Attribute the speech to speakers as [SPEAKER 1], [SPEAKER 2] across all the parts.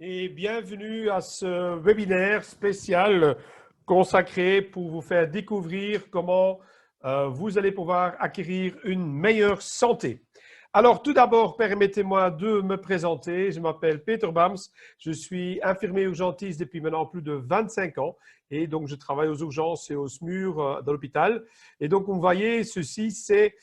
[SPEAKER 1] et bienvenue à ce webinaire spécial consacré pour vous faire découvrir comment vous allez pouvoir acquérir une meilleure santé. Alors, tout d'abord, permettez-moi de me présenter. Je m'appelle Peter Bams. Je suis infirmier urgentiste depuis maintenant plus de 25 ans. Et donc, je travaille aux urgences et au SMUR dans l'hôpital. Et donc, vous voyez, ceci, c'est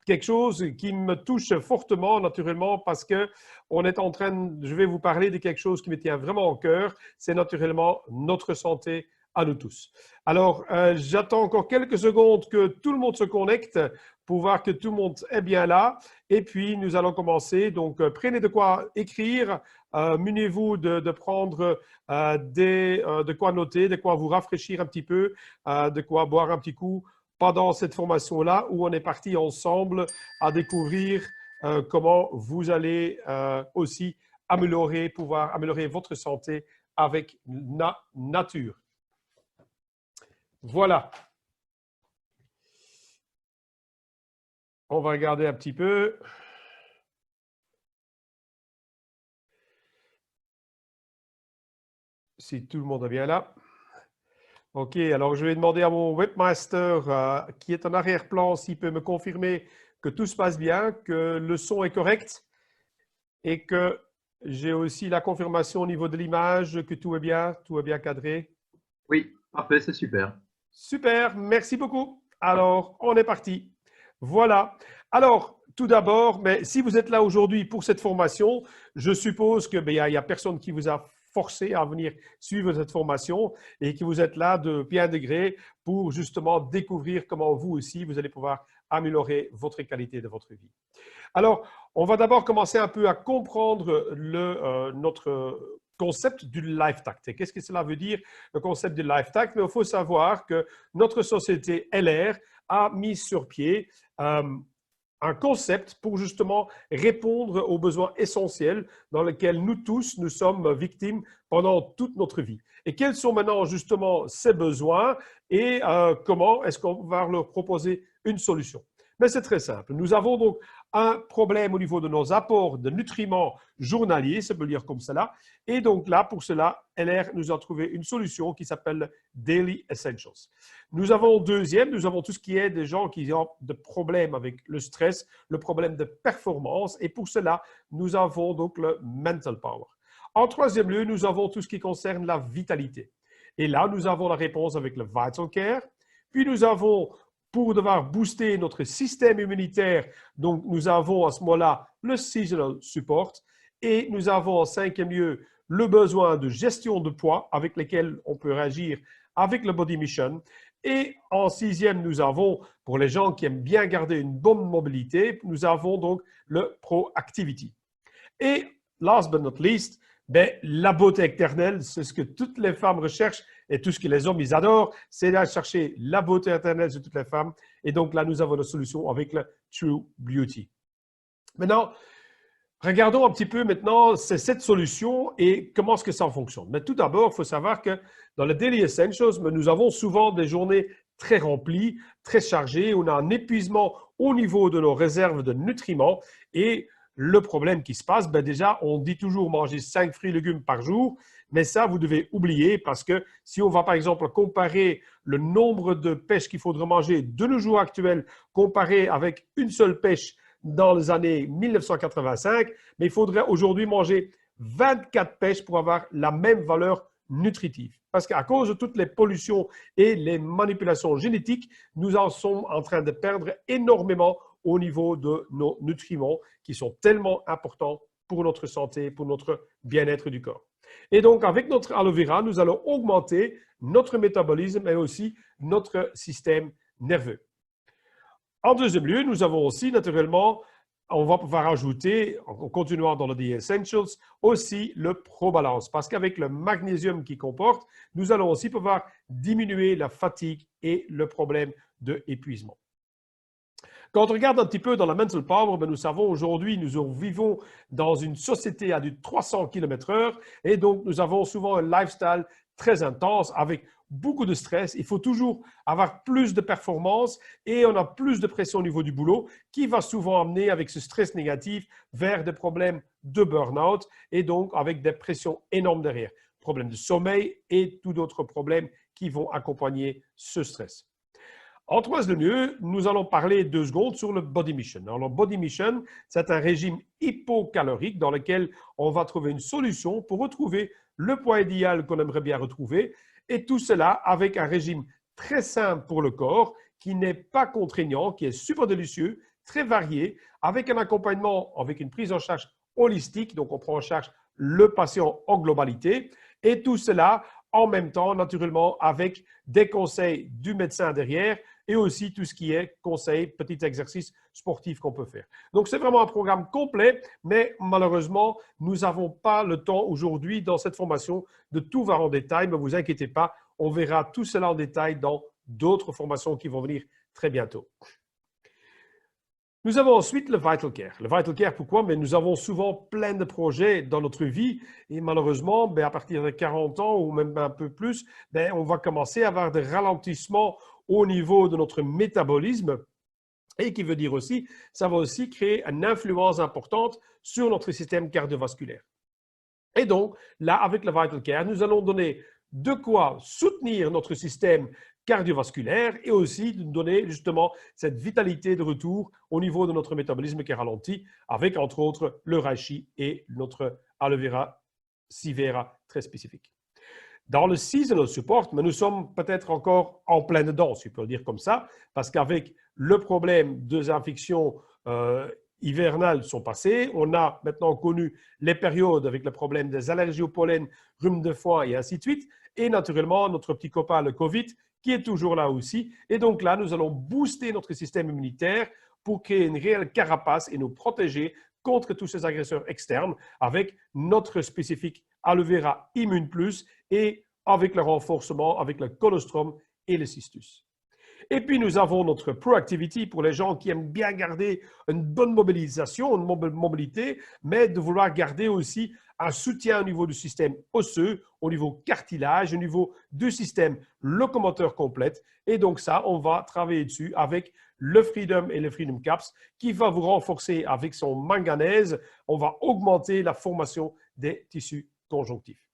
[SPEAKER 1] quelque chose qui me touche fortement, naturellement, parce que je vais vous parler de quelque chose qui me tient vraiment au cœur. C'est naturellement notre santé à nous tous. Alors, j'attends encore quelques secondes que tout le monde se connecte pour voir que tout le monde est bien là. Et puis, nous allons commencer. Donc, prenez de quoi écrire, munez-vous de prendre de quoi noter, de quoi vous rafraîchir un petit peu, de quoi boire un petit coup pendant cette formation-là où on est parti ensemble à découvrir comment vous allez aussi pouvoir améliorer votre santé avec la nature. Voilà. On va regarder un petit peu. Si tout le monde est bien là. OK, alors je vais demander à mon webmaster qui est en arrière-plan s'il peut me confirmer que tout se passe bien, que le son est correct et que j'ai aussi la confirmation au niveau de l'image, que tout est bien cadré.
[SPEAKER 2] Oui, parfait, c'est super.
[SPEAKER 1] Super, merci beaucoup. Alors, on est parti. Voilà. Alors, tout d'abord, mais si vous êtes là aujourd'hui pour cette formation, je suppose qu'il y a personne qui vous a forcé à venir suivre cette formation et que vous êtes là de plein degré pour justement découvrir comment vous aussi, vous allez pouvoir améliorer votre qualité de votre vie. Alors, on va d'abord commencer un peu à comprendre notre concept du LifeTact. Et qu'est-ce que cela veut dire, le concept du LifeTact? Mais il faut savoir que notre société LR a mis sur pied un concept pour justement répondre aux besoins essentiels dans lesquels nous tous, nous sommes victimes pendant toute notre vie. Et quels sont maintenant justement ces besoins et comment est-ce qu'on va leur proposer une solution? Mais c'est très simple. Nous avons donc un problème au niveau de nos apports de nutriments journaliers, ça peut dire comme cela. Et donc là, pour cela, LR nous a trouvé une solution qui s'appelle Daily Essentials. Nous avons tout ce qui est des gens qui ont des problèmes avec le stress, le problème de performance. Et pour cela, nous avons donc le Mental Power. En troisième lieu, nous avons tout ce qui concerne la vitalité. Et là, nous avons la réponse avec le Vital Care. Puis nous avons, pour devoir booster notre système immunitaire, donc nous avons à ce moment-là le Seasonal Support. Et nous avons en cinquième lieu le besoin de gestion de poids avec lequel on peut réagir avec le Body Mission. Et en sixième, nous avons, pour les gens qui aiment bien garder une bonne mobilité, nous avons donc le Proactivity. Et last but not least, la beauté éternelle, c'est ce que toutes les femmes recherchent et tout ce que les hommes, ils adorent, c'est d'aller chercher la beauté éternelle de toutes les femmes. Et donc là, nous avons la solution avec le True Beauty. Maintenant, regardons un petit peu maintenant cette solution et comment est-ce que ça fonctionne. Mais tout d'abord, il faut savoir que dans le Daily Essentials, nous avons souvent des journées très remplies, très chargées. On a un épuisement au niveau de nos réserves de nutriments. Et le problème qui se passe, déjà, on dit toujours manger 5 fruits et légumes par jour. Mais ça, vous devez oublier parce que si on va par exemple comparer le nombre de pêches qu'il faudrait manger de nos jours actuels comparé avec une seule pêche dans les années 1985, mais il faudrait aujourd'hui manger 24 pêches pour avoir la même valeur nutritive. Parce qu'à cause de toutes les pollutions et les manipulations génétiques, nous en sommes en train de perdre énormément au niveau de nos nutriments qui sont tellement importants pour notre santé, pour notre bien-être du corps. Et donc, avec notre aloe vera, nous allons augmenter notre métabolisme et aussi notre système nerveux. En deuxième lieu, nous avons aussi, naturellement, on va pouvoir ajouter, en continuant dans le The Essentials, aussi le ProBalance. Parce qu'avec le magnésium qu'il comporte, nous allons aussi pouvoir diminuer la fatigue et le problème d'épuisement. Quand on regarde un petit peu dans la Mental Power, nous savons aujourd'hui, nous vivons dans une société à du 300 km/h et donc nous avons souvent un lifestyle très intense avec beaucoup de stress. Il faut toujours avoir plus de performance et on a plus de pression au niveau du boulot qui va souvent amener avec ce stress négatif vers des problèmes de burn-out et donc avec des pressions énormes derrière. Problèmes de sommeil et tout d'autres problèmes qui vont accompagner ce stress. En troisième lieu, nous allons parler 2 secondes sur le Body Mission. Alors, le Body Mission, c'est un régime hypocalorique dans lequel on va trouver une solution pour retrouver le poids idéal qu'on aimerait bien retrouver et tout cela avec un régime très simple pour le corps qui n'est pas contraignant, qui est super délicieux, très varié, avec un accompagnement, avec une prise en charge holistique, donc on prend en charge le patient en globalité et tout cela en même temps, naturellement, avec des conseils du médecin derrière et aussi tout ce qui est conseils, petits exercices sportifs qu'on peut faire. Donc, c'est vraiment un programme complet, mais malheureusement, nous n'avons pas le temps aujourd'hui dans cette formation de tout voir en détail, mais ne vous inquiétez pas, on verra tout cela en détail dans d'autres formations qui vont venir très bientôt. Nous avons ensuite le Vital Care. Le Vital Care, pourquoi? Mais nous avons souvent plein de projets dans notre vie et malheureusement, à partir de 40 ans ou même un peu plus, on va commencer à avoir des ralentissements au niveau de notre métabolisme et qui veut dire aussi, ça va aussi créer une influence importante sur notre système cardiovasculaire. Et donc, là, avec le Vital Care, nous allons donner de quoi soutenir notre système cardiovasculaire et aussi de donner justement cette vitalité de retour au niveau de notre métabolisme qui est ralenti avec entre autres le reishi et notre aloe vera vera très spécifique. Dans le seasonal support, mais nous sommes peut-être encore en plein dedans, si on peut le dire comme ça, parce qu'avec le problème des infections hivernales sont passées, on a maintenant connu les périodes avec le problème des allergies au pollen, rhume de foie et ainsi de suite, et naturellement notre petit copain le Covid qui est toujours là aussi. Et donc là, nous allons booster notre système immunitaire pour créer une réelle carapace et nous protéger contre tous ces agresseurs externes avec notre spécifique Aloe Vera Immune Plus et avec le renforcement avec le colostrum et le cistus. Et puis, nous avons notre Proactivity pour les gens qui aiment bien garder une bonne mobilisation, une mobilité, mais de vouloir garder aussi un soutien au niveau du système osseux, au niveau cartilage, au niveau du système locomoteur complète. Et donc ça, on va travailler dessus avec le Freedom et le Freedom Caps qui va vous renforcer avec son manganèse. On va augmenter la formation des tissus conjonctifs.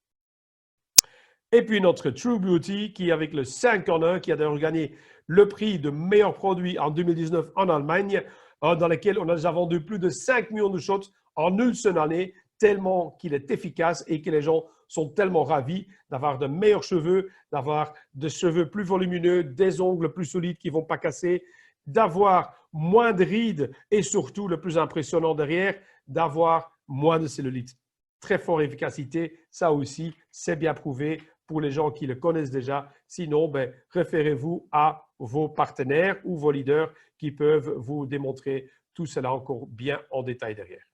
[SPEAKER 1] Et puis notre True Beauty qui, avec le 5 en 1, qui a d'ailleurs gagné le prix de meilleur produit en 2019 en Allemagne, dans lequel on a vendu plus de 5 millions de shots en une seule année, tellement qu'il est efficace et que les gens sont tellement ravis d'avoir de meilleurs cheveux, d'avoir des cheveux plus volumineux, des ongles plus solides qui ne vont pas casser, d'avoir moins de rides et surtout, le plus impressionnant derrière, d'avoir moins de cellulite. Très forte efficacité, ça aussi, c'est bien prouvé pour les gens qui le connaissent déjà. Sinon, référez-vous à vos partenaires ou vos leaders qui peuvent vous démontrer tout cela encore bien en détail derrière.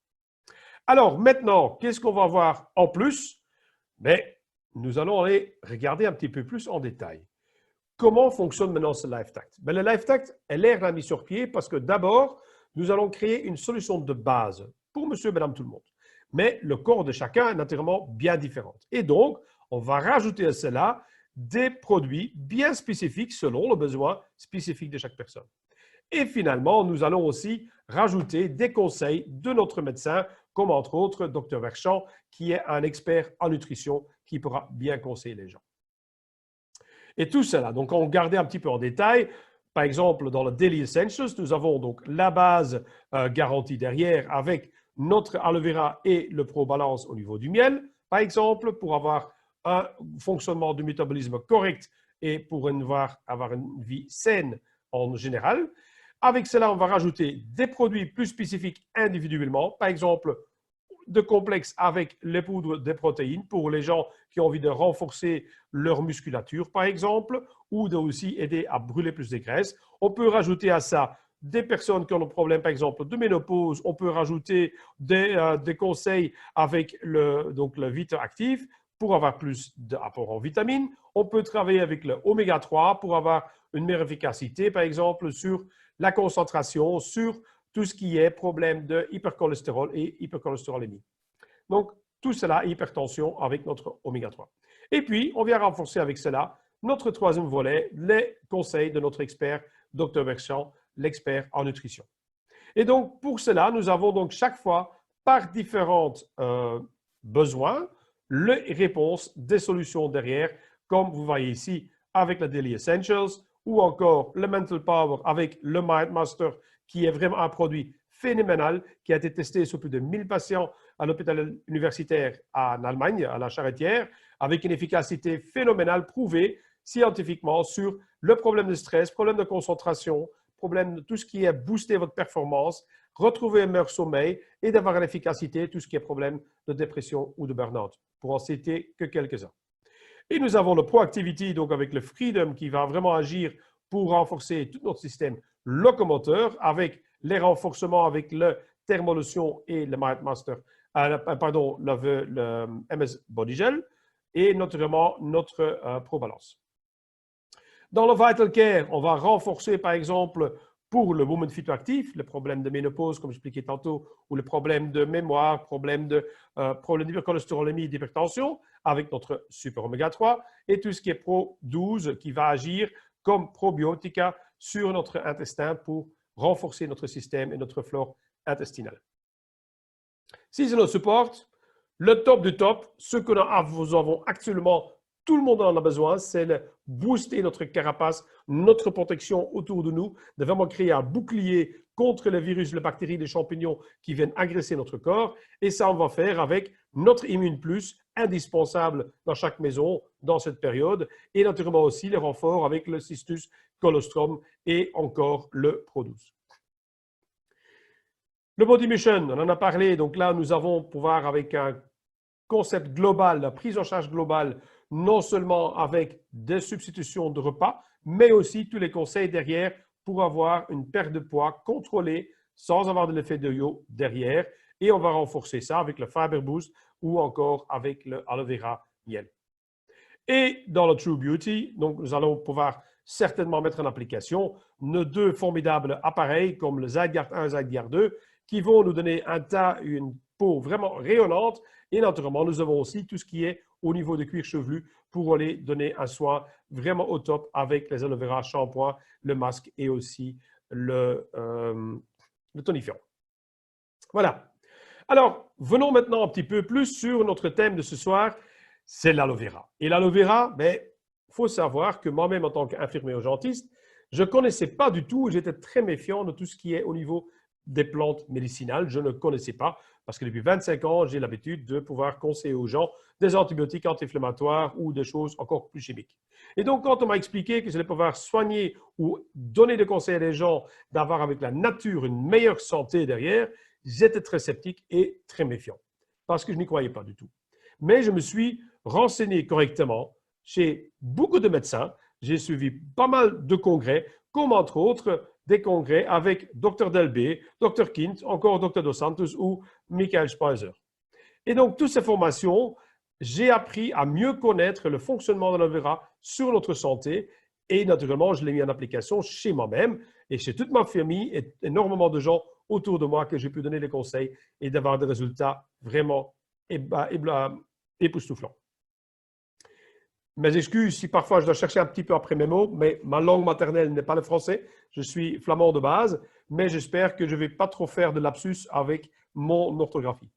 [SPEAKER 1] Alors maintenant, qu'est-ce qu'on va voir en plus? Nous allons aller regarder un petit peu plus en détail. Comment fonctionne maintenant ce LifeTact? Le LifeTact est l'air l'a mis sur pied parce que d'abord, nous allons créer une solution de base pour monsieur, madame, tout le monde. Mais le corps de chacun est naturellement bien différent. Et donc, on va rajouter à cela des produits bien spécifiques selon le besoin spécifique de chaque personne. Et finalement, nous allons aussi rajouter des conseils de notre médecin, comme entre autres Dr Verschan, qui est un expert en nutrition qui pourra bien conseiller les gens. Et tout cela, donc on regardait un petit peu en détail. Par exemple, dans le Daily Essentials, nous avons donc la base garantie derrière avec notre aloe vera et le Pro Balance au niveau du miel, par exemple, pour avoir un fonctionnement du métabolisme correct et pour avoir une vie saine en général. Avec cela, on va rajouter des produits plus spécifiques individuellement, par exemple, de complexes avec les poudres de protéines pour les gens qui ont envie de renforcer leur musculature, par exemple, ou de aussi aider à brûler plus de graisse. On peut rajouter à ça des personnes qui ont un problème, par exemple, de ménopause. On peut rajouter des conseils avec le Vita Active pour avoir plus d'apport en vitamines. On peut travailler avec le oméga 3 pour avoir une meilleure efficacité, par exemple, sur la concentration, sur tout ce qui est problème de hypercholestérol et hypercholestérolémie. Donc, tout cela, hypertension avec notre oméga 3. Et puis, on vient renforcer avec cela notre troisième volet, les conseils de notre expert, Dr Verschan, l'expert en nutrition. Et donc, pour cela, nous avons donc chaque fois par différents besoins, les réponses des solutions derrière, comme vous voyez ici avec la Daily Essentials ou encore le Mental Power avec le MindMaster, qui est vraiment un produit phénoménal qui a été testé sur plus de 1000 patients à l'hôpital universitaire en Allemagne, à la Charretière, avec une efficacité phénoménale prouvée scientifiquement sur le problème de stress, problème de concentration, problème de tout ce qui est booster votre performance, retrouver un meilleur sommeil et d'avoir une efficacité, tout ce qui est problème de dépression ou de burn-out, pour en citer que quelques-uns. Et nous avons le Proactivity, donc avec le Freedom, qui va vraiment agir pour renforcer tout notre système locomoteur avec les renforcements avec le Thermolotion et le MindMaster, le MS Body Gel et notamment notre ProBalance. Dans le Vital Care, on va renforcer par exemple pour le Woman Fit Actif, le problème de ménopause, comme j'expliquais tantôt, ou le problème de mémoire, problème d'hypercholestérolémie, d'hypertension, avec notre Super Oméga 3, et tout ce qui est Pro 12 qui va agir comme probiotica sur notre intestin pour renforcer notre système et notre flore intestinale. Seasonal Support, le top du top, ce que nous avons actuellement, tout le monde en a besoin, c'est de booster notre carapace, notre protection autour de nous, de vraiment créer un bouclier contre les virus, les bactéries, les champignons qui viennent agresser notre corps. Et ça, on va faire avec notre Immune Plus, indispensable dans chaque maison dans cette période, et naturellement aussi les renforts avec le Cistus, Colostrum et encore le Pro 12. Le Body Mission, on en a parlé, donc là, nous allons pouvoir avec un concept global, la prise en charge globale, non seulement avec des substitutions de repas, mais aussi tous les conseils derrière pour avoir une perte de poids contrôlée sans avoir de l'effet de yo derrière. Et on va renforcer ça avec le Fiber Boost ou encore avec le Aloe Vera Miel. Et dans le True Beauty, donc nous allons pouvoir certainement mettre en application nos deux formidables appareils comme le Zygarde 1 et Zygarde 2 qui vont nous donner une peau vraiment rayonnante. Et naturellement, nous avons aussi tout ce qui est au niveau de cuir chevelu pour aller donner un soin vraiment au top avec les aloe vera shampoing, le masque et aussi le tonifiant. Voilà. Alors, venons maintenant un petit peu plus sur notre thème de ce soir, c'est l'aloe vera. Et l'aloe vera, il faut savoir que moi-même, en tant qu'infirmier urgentiste, je ne connaissais pas du tout, j'étais très méfiant de tout ce qui est au niveau des plantes médicinales. Je ne connaissais pas parce que depuis 25 ans, j'ai l'habitude de pouvoir conseiller aux gens des antibiotiques anti-inflammatoires ou des choses encore plus chimiques. Et donc, quand on m'a expliqué que j'allais pouvoir soigner ou donner des conseils à des gens d'avoir avec la nature une meilleure santé derrière, j'étais très sceptique et très méfiant parce que je n'y croyais pas du tout. Mais je me suis renseigné correctement chez beaucoup de médecins. J'ai suivi pas mal de congrès, comme entre autres des congrès avec Dr Delbé, Dr Kint, encore Dr Dos Santos ou Michael Speiser. Et donc, toutes ces formations, j'ai appris à mieux connaître le fonctionnement de l'aloe vera sur notre santé et naturellement, je l'ai mis en application chez moi-même et chez toute ma famille et énormément de gens autour de moi que j'ai pu donner des conseils et d'avoir des résultats vraiment époustouflants. Mes excuses si parfois je dois chercher un petit peu après mes mots, mais ma langue maternelle n'est pas le français. Je suis flamand de base, mais j'espère que je ne vais pas trop faire de lapsus avec mon orthographie.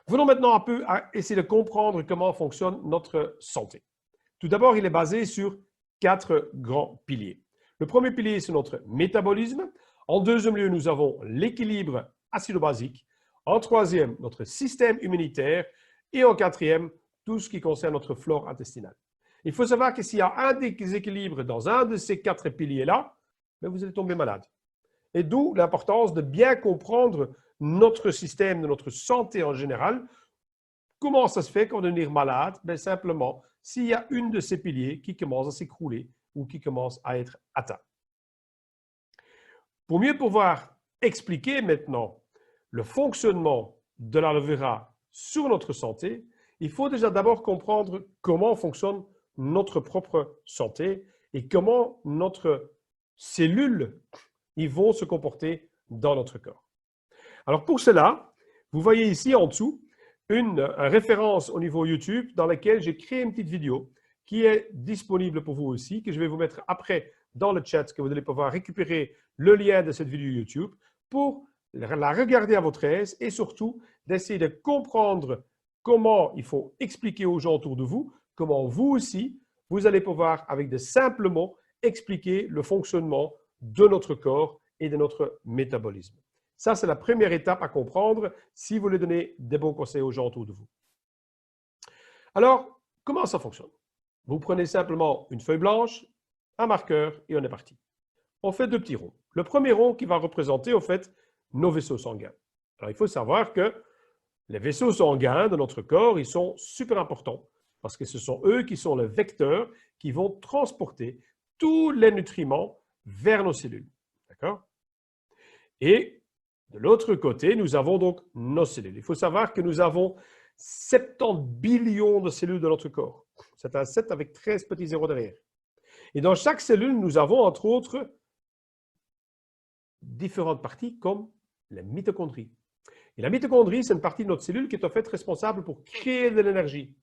[SPEAKER 1] Venons maintenant un peu à essayer de comprendre comment fonctionne notre santé. Tout d'abord, il est basé sur 4 grands piliers. Le premier pilier, c'est notre métabolisme. En deuxième lieu, nous avons l'équilibre acido-basique. En troisième, notre système immunitaire. Et en quatrième, tout ce qui concerne notre flore intestinale. Il faut savoir que s'il y a un déséquilibre dans un de ces 4 piliers-là, vous allez tomber malade. Et d'où l'importance de bien comprendre notre système, de notre santé en général. Comment ça se fait qu'on devenir malade? Simplement, s'il y a une de ces piliers qui commence à s'écrouler ou qui commence à être atteint. Pour mieux pouvoir expliquer maintenant le fonctionnement de l'aloe vera sur notre santé, il faut déjà d'abord comprendre comment fonctionne notre propre santé et comment notre cellules vont se comporter dans notre corps. Alors pour cela, vous voyez ici en dessous une référence au niveau YouTube dans laquelle j'ai créé une petite vidéo qui est disponible pour vous aussi, que je vais vous mettre après dans le chat, que vous allez pouvoir récupérer le lien de cette vidéo YouTube pour la regarder à votre aise et surtout d'essayer de comprendre comment il faut expliquer aux gens autour de vous, comment vous aussi, vous allez pouvoir, avec de simples mots, expliquer le fonctionnement de notre corps et de notre métabolisme. Ça, c'est la première étape à comprendre si vous voulez donner des bons conseils aux gens autour de vous. Alors, comment ça fonctionne? Vous prenez simplement une feuille blanche, un marqueur et on est parti. On fait 2 petits ronds. Le premier rond qui va représenter, au fait, nos vaisseaux sanguins. Alors, il faut savoir que les vaisseaux sanguins de notre corps, ils sont super importants parce que ce sont eux qui sont les vecteurs qui vont transporter tous les nutriments vers nos cellules. D'accord? Et de l'autre côté, nous avons donc nos cellules. Il faut savoir que nous avons 70 billions de cellules dans notre corps. C'est un 7 avec 13 petits zéros derrière. Et dans chaque cellule, nous avons entre autres différentes parties comme les mitochondries. Et la mitochondrie, c'est une partie de notre cellule qui est en fait responsable pour créer de l'énergie.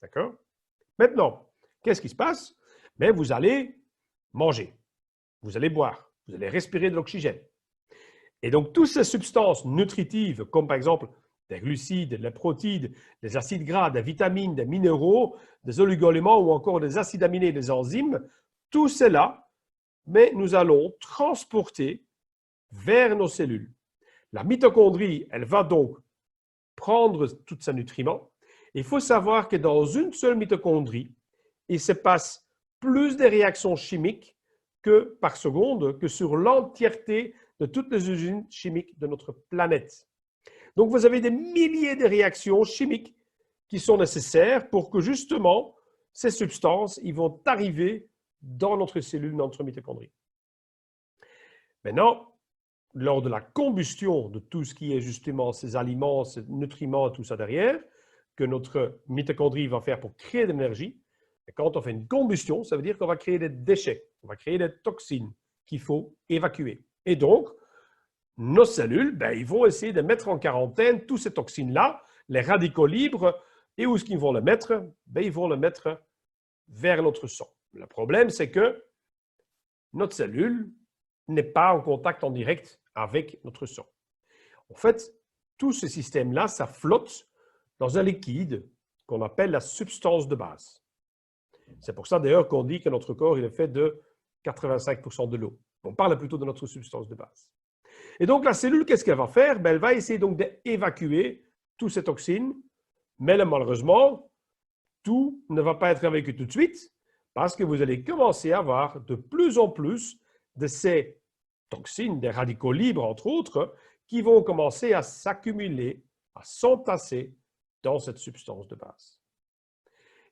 [SPEAKER 1] D'accord? Maintenant, qu'est-ce qui se passe? Bien, vous allez manger, vous allez boire, vous allez respirer de l'oxygène. Et donc, toutes ces substances nutritives, comme par exemple des glucides, des protéines, des acides gras, des vitamines, des minéraux, des oligo-éléments ou encore des acides aminés, des enzymes, tout cela, mais nous allons transporter vers nos cellules. La mitochondrie, elle va donc prendre tous ces nutriments. Il faut savoir que dans une seule mitochondrie, il se passe plus de réactions chimiques que par seconde que sur l'entièreté de toutes les usines chimiques de notre planète. Donc, vous avez des milliers de réactions chimiques qui sont nécessaires pour que justement ces substances ils vont arriver dans notre cellule, dans notre mitochondrie. Maintenant, lors de la combustion de tout ce qui est justement ces aliments, ces nutriments, tout ça derrière, que notre mitochondrie va faire pour créer de l'énergie, et quand on fait une combustion, ça veut dire qu'on va créer des déchets, on va créer des toxines qu'il faut évacuer. Et donc, nos cellules, ben, ils vont essayer de mettre en quarantaine toutes ces toxines-là, les radicaux libres, et où est-ce qu'ils vont les mettre? Ben, ils vont les mettre vers notre sang. Le problème, c'est que notre cellule n'est pas en contact en direct avec notre sang. En fait, tout ce système-là, ça flotte dans un liquide qu'on appelle la substance de base. C'est pour ça d'ailleurs qu'on dit que notre corps il est fait de 85% de l'eau. On parle plutôt de notre substance de base. Et donc la cellule, qu'est-ce qu'elle va faire? Ben, elle va essayer donc d'évacuer toutes ces toxines, mais malheureusement, tout ne va pas être évacué tout de suite parce que vous allez commencer à avoir de plus en plus de ces toxines, des radicaux libres entre autres, qui vont commencer à s'accumuler, à s'entasser dans cette substance de base.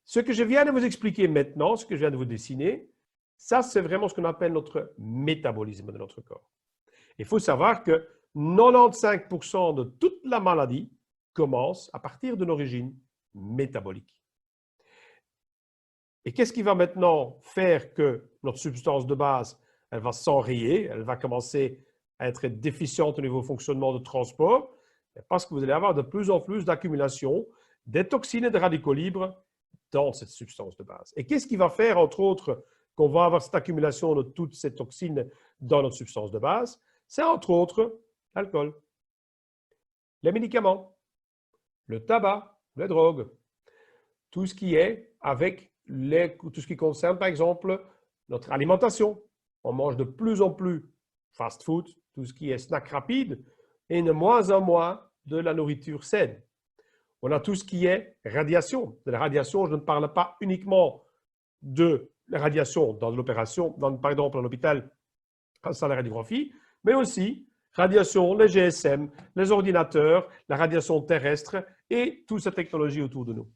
[SPEAKER 1] Ce que je viens de vous expliquer maintenant, ce que je viens de vous dessiner, ça c'est vraiment ce qu'on appelle notre métabolisme de notre corps. Il faut savoir que 95% de toute la maladie commence à partir d'une origine métabolique. Et qu'est-ce qui va maintenant faire que notre substance de base, elle va s'enrayer, elle va commencer à être déficiente au niveau fonctionnement de transport? Parce que vous allez avoir de plus en plus d'accumulation des toxines et des radicaux libres dans cette substance de base. Et qu'est-ce qui va faire, entre autres, qu'on va avoir cette accumulation de toutes ces toxines dans notre substance de base? C'est entre autres l'alcool, les médicaments, le tabac, les drogues, tout ce qui est avec tout ce qui concerne, par exemple, notre alimentation. On mange de plus en plus fast food, tout ce qui est snack rapide, et de moins en moins de la nourriture saine. On a tout ce qui est radiation. De la radiation, je ne parle pas uniquement de la radiation dans l'opération, par exemple à l'hôpital, en salle de radiographie, mais aussi radiation, les GSM, les ordinateurs, la radiation terrestre et toute cette technologie autour de nous.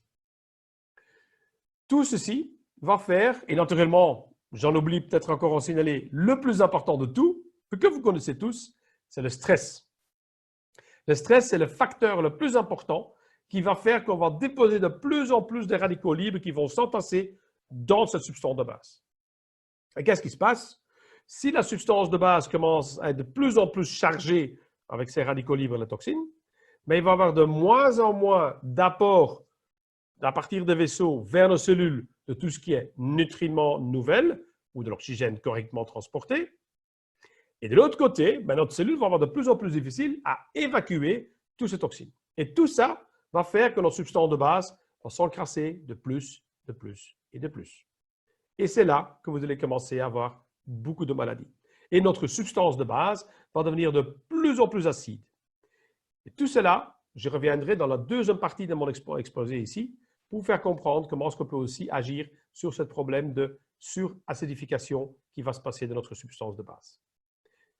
[SPEAKER 1] Tout ceci va faire, et naturellement, j'en oublie peut-être encore en signaler, le plus important de tout, que vous connaissez tous, c'est le stress. Le stress, c'est le facteur le plus important qui va faire qu'on va déposer de plus en plus de radicaux libres qui vont s'entasser dans cette substance de base. Et qu'est-ce qui se passe? Si la substance de base commence à être de plus en plus chargée avec ces radicaux libres et les toxines, mais il va y avoir de moins en moins d'apport à partir des vaisseaux vers nos cellules de tout ce qui est nutriments nouvelles ou de l'oxygène correctement transporté. Et de l'autre côté, ben, notre cellule va avoir de plus en plus difficile à évacuer toutes ces toxines. Et tout ça va faire que notre substance de base va s'encrasser de plus et de plus. Et c'est là que vous allez commencer à avoir beaucoup de maladies. Et notre substance de base va devenir de plus en plus acide. Et tout cela, je reviendrai dans la deuxième partie de mon exposé ici pour vous faire comprendre comment est-ce qu'on peut aussi agir sur ce problème de suracidification qui va se passer de notre substance de base.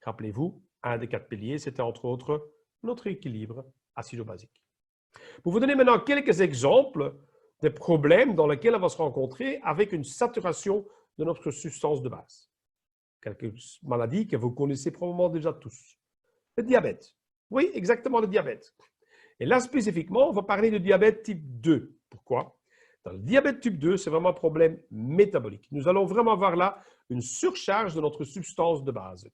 [SPEAKER 1] Rappelez-vous, un des 4 piliers, c'était entre autres notre équilibre acido-basique. Pour vous donner maintenant quelques exemples des problèmes dans lesquels on va se rencontrer avec une saturation de notre substance de base. Quelques maladies que vous connaissez probablement déjà tous. Le diabète. Oui, exactement le diabète. Et là, spécifiquement, on va parler de diabète type 2. Pourquoi? Dans le diabète type 2, c'est vraiment un problème métabolique. Nous allons vraiment avoir là une surcharge de notre substance de base,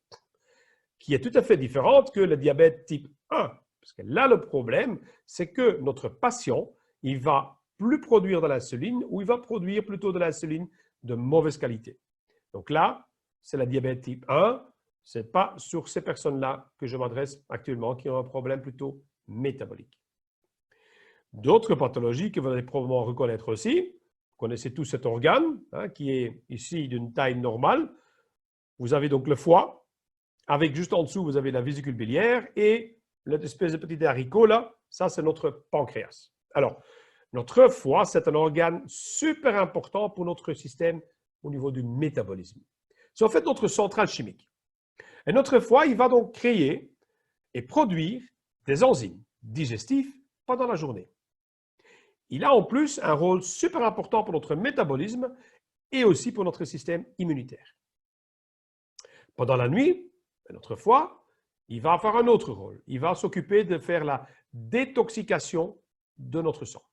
[SPEAKER 1] qui est tout à fait différente que le diabète type 1. Parce que là, le problème, c'est que notre patient, il va plus produire de l'insuline ou il va produire plutôt de l'insuline de mauvaise qualité. Donc là, c'est le diabète type 1. Ce n'est pas sur ces personnes-là que je m'adresse actuellement qui ont un problème plutôt métabolique. D'autres pathologies que vous allez probablement reconnaître aussi. Vous connaissez tous cet organe qui est ici d'une taille normale. Vous avez donc le foie. Avec juste en dessous, vous avez la vésicule biliaire et l'espèce de petit haricot là, ça c'est notre pancréas. Alors, notre foie, c'est un organe super important pour notre système au niveau du métabolisme. C'est en fait notre centrale chimique. Et notre foie, il va donc créer et produire des enzymes digestifs pendant la journée. Il a en plus un rôle super important pour notre métabolisme et aussi pour notre système immunitaire. Pendant la nuit, notre foie, il va avoir un autre rôle. Il va s'occuper de faire la détoxication de notre sang.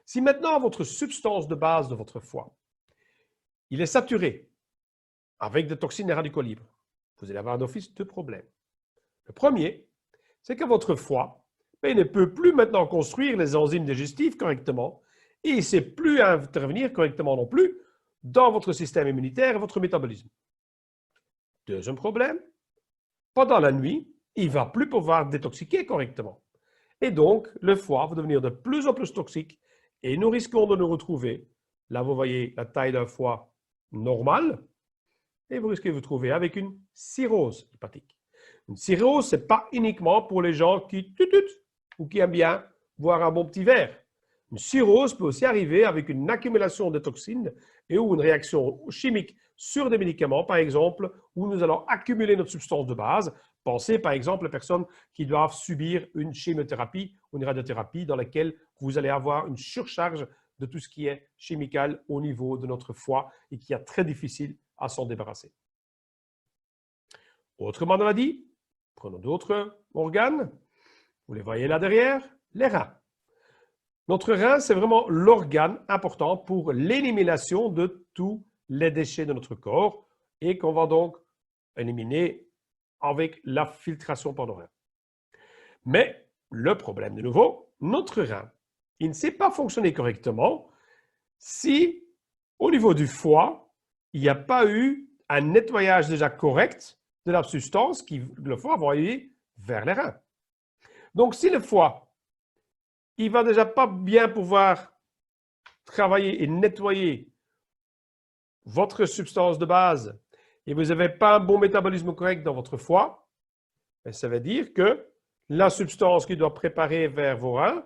[SPEAKER 1] Si maintenant votre substance de base de votre foie, il est saturé avec des toxines et radicaux libres, vous allez avoir d'office 2 problèmes. Le premier, c'est que votre foie il ne peut plus maintenant construire les enzymes digestives correctement et il ne sait plus intervenir correctement non plus dans votre système immunitaire et votre métabolisme. Deuxième problème, pendant la nuit, il ne va plus pouvoir détoxiquer correctement. Et donc, le foie va devenir de plus en plus toxique et nous risquons de nous retrouver, là vous voyez la taille d'un foie normal, et vous risquez de vous trouver avec une cirrhose hépatique. Une cirrhose, ce n'est pas uniquement pour les gens qui tututent ou qui aiment bien boire un bon petit verre. Une cirrhose peut aussi arriver avec une accumulation de toxines et ou une réaction chimique sur des médicaments, par exemple, où nous allons accumuler notre substance de base. Pensez par exemple aux personnes qui doivent subir une chimiothérapie ou une radiothérapie dans laquelle vous allez avoir une surcharge de tout ce qui est chimical au niveau de notre foie et qui est très difficile à s'en débarrasser. Autrement dit, prenons d'autres organes. Vous les voyez là derrière, les reins. Notre rein, c'est vraiment l'organe important pour l'élimination de tous les déchets de notre corps et qu'on va donc éliminer avec la filtration par nos reins. Mais le problème de nouveau, notre rein, il ne sait pas fonctionner correctement si au niveau du foie, il n'y a pas eu un nettoyage déjà correct de la substance que le foie va envoyer vers les reins. Donc, si le foie, il ne va déjà pas bien pouvoir travailler et nettoyer votre substance de base et vous n'avez pas un bon métabolisme correct dans votre foie, ça veut dire que la substance qui doit préparer vers vos reins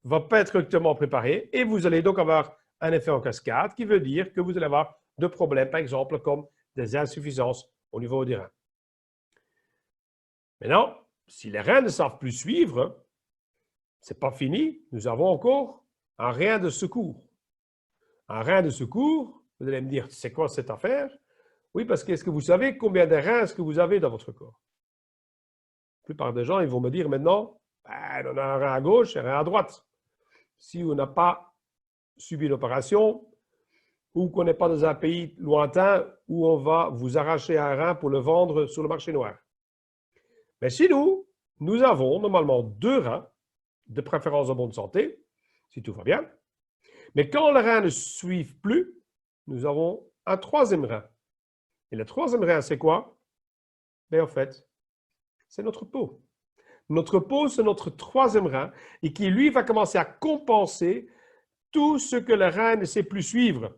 [SPEAKER 1] ne va pas être correctement préparée et vous allez donc avoir un effet en cascade qui veut dire que vous allez avoir de problèmes, par exemple, comme des insuffisances au niveau des reins. Maintenant, si les reins ne savent plus suivre, ce n'est pas fini, nous avons encore un rein de secours. Un rein de secours, vous allez me dire, c'est quoi cette affaire? Oui, parce que est-ce que vous savez combien de reins est-ce que vous avez dans votre corps? La plupart des gens, ils vont me dire maintenant, on a un rein à gauche et un rein à droite. Si on n'a pas subi l'opération ou qu'on n'est pas dans un pays lointain où on va vous arracher un rein pour le vendre sur le marché noir. Mais chez nous, nous avons normalement 2 reins, de préférence en bonne santé, si tout va bien. Mais quand les reins ne suivent plus, nous avons un 3e rein. Et le 3e rein, c'est quoi? En fait, c'est notre peau. Notre peau, c'est notre troisième rein et qui, lui, va commencer à compenser tout ce que le rein ne sait plus suivre.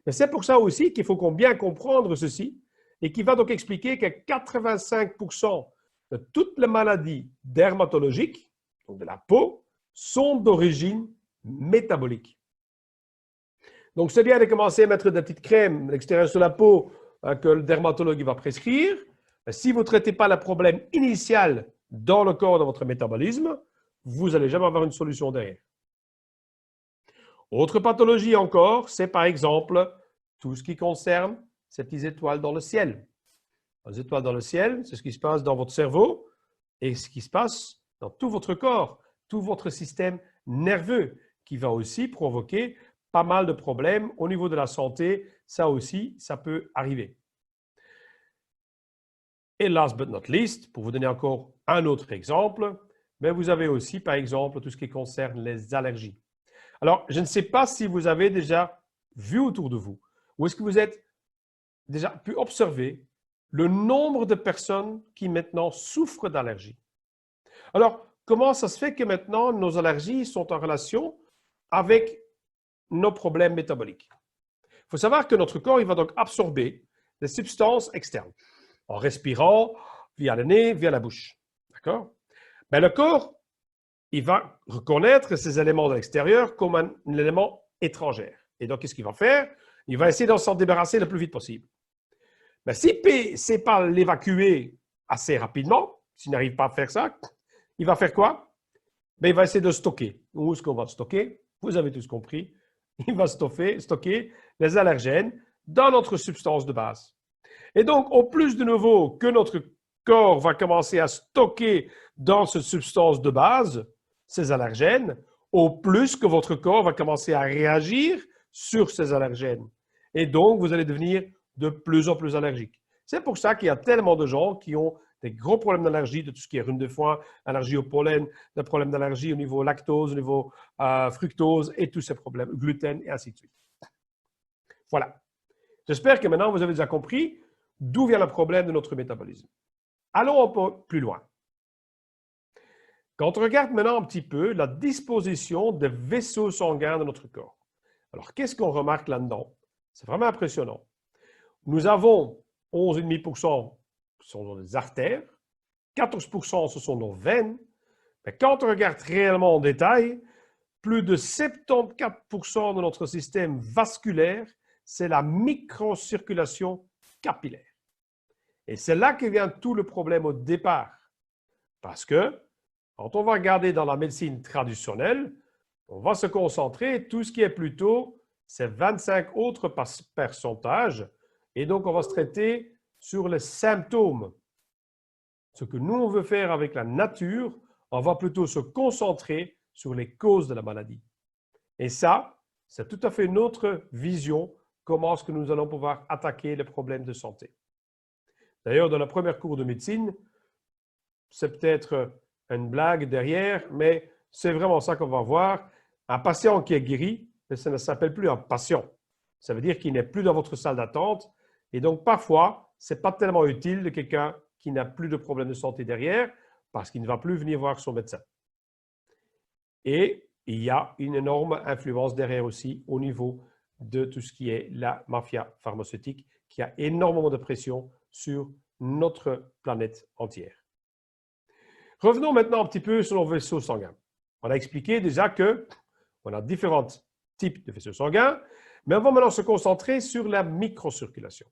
[SPEAKER 1] Mais c'est pour ça aussi qu'il faut bien comprendre ceci et qui va donc expliquer que 85% de toutes les maladies dermatologiques, donc de la peau, sont d'origine métabolique. Donc, c'est bien de commencer à mettre des petites crèmes à l'extérieur sur la peau que le dermatologue va prescrire. Mais si vous ne traitez pas le problème initial dans le corps de votre métabolisme, vous n'allez jamais avoir une solution derrière. Autre pathologie encore, c'est par exemple tout ce qui concerne ces petites étoiles dans le ciel. Les étoiles dans le ciel, c'est ce qui se passe dans votre cerveau et ce qui se passe dans tout votre corps, tout votre système nerveux, qui va aussi provoquer pas mal de problèmes au niveau de la santé. Ça aussi, ça peut arriver. Et last but not least, pour vous donner encore un autre exemple, vous avez aussi, par exemple, tout ce qui concerne les allergies. Alors, je ne sais pas si vous avez déjà vu autour de vous, ou est-ce que vous êtes déjà pu observer le nombre de personnes qui maintenant souffrent d'allergies. Alors, comment ça se fait que maintenant nos allergies sont en relation avec nos problèmes métaboliques? Il faut savoir que notre corps, il va donc absorber des substances externes en respirant via le nez, via la bouche. D'accord? Mais le corps, il va reconnaître ces éléments de l'extérieur comme un élément étranger. Et donc, qu'est-ce qu'il va faire? Il va essayer de s'en débarrasser le plus vite possible. Mais s'il ne sait pas l'évacuer assez rapidement, s'il n'arrive pas à faire ça, il va faire quoi? Il va essayer de stocker. Où est-ce qu'on va stocker? Vous avez tous compris. Il va stocker les allergènes dans notre substance de base. Et donc, au plus de nouveau que notre corps va commencer à stocker dans cette substance de base ces allergènes, au plus que votre corps va commencer à réagir sur ces allergènes. Et donc, vous allez devenir de plus en plus allergique. C'est pour ça qu'il y a tellement de gens qui ont des gros problèmes d'allergie, de tout ce qui est rhume de foin, allergie au pollen, des problèmes d'allergie au niveau lactose, au niveau fructose et tous ces problèmes, gluten et ainsi de suite. Voilà. J'espère que maintenant vous avez déjà compris d'où vient le problème de notre métabolisme. Allons un peu plus loin. Quand on regarde maintenant un petit peu la disposition des vaisseaux sanguins de notre corps, alors qu'est-ce qu'on remarque là-dedans? C'est vraiment impressionnant. Nous avons 11,5% ce sont nos artères, 14% ce sont nos veines, mais quand on regarde réellement en détail, plus de 74% de notre système vasculaire, c'est la microcirculation capillaire. Et c'est là que vient tout le problème au départ. Parce que quand on va regarder dans la médecine traditionnelle, on va se concentrer tout ce qui est plutôt ces 25 autres pourcentages. Et donc, on va se traiter sur les symptômes. Ce que nous, on veut faire avec la nature, on va plutôt se concentrer sur les causes de la maladie. Et ça, c'est tout à fait notre vision, comment est-ce que nous allons pouvoir attaquer les problèmes de santé. D'ailleurs, dans la première cours de médecine, c'est peut-être une blague derrière, mais c'est vraiment ça qu'on va voir. Un patient qui est guéri, ça ne s'appelle plus un patient. Ça veut dire qu'il n'est plus dans votre salle d'attente. Et donc, parfois, ce n'est pas tellement utile de quelqu'un qui n'a plus de problème de santé derrière parce qu'il ne va plus venir voir son médecin. Et il y a une énorme influence derrière aussi au niveau de tout ce qui est la mafia pharmaceutique qui a énormément de pression sur notre planète entière. Revenons maintenant un petit peu sur nos vaisseaux sanguins. On a expliqué déjà qu'on a différents types de vaisseaux sanguins, mais on va maintenant se concentrer sur la microcirculation.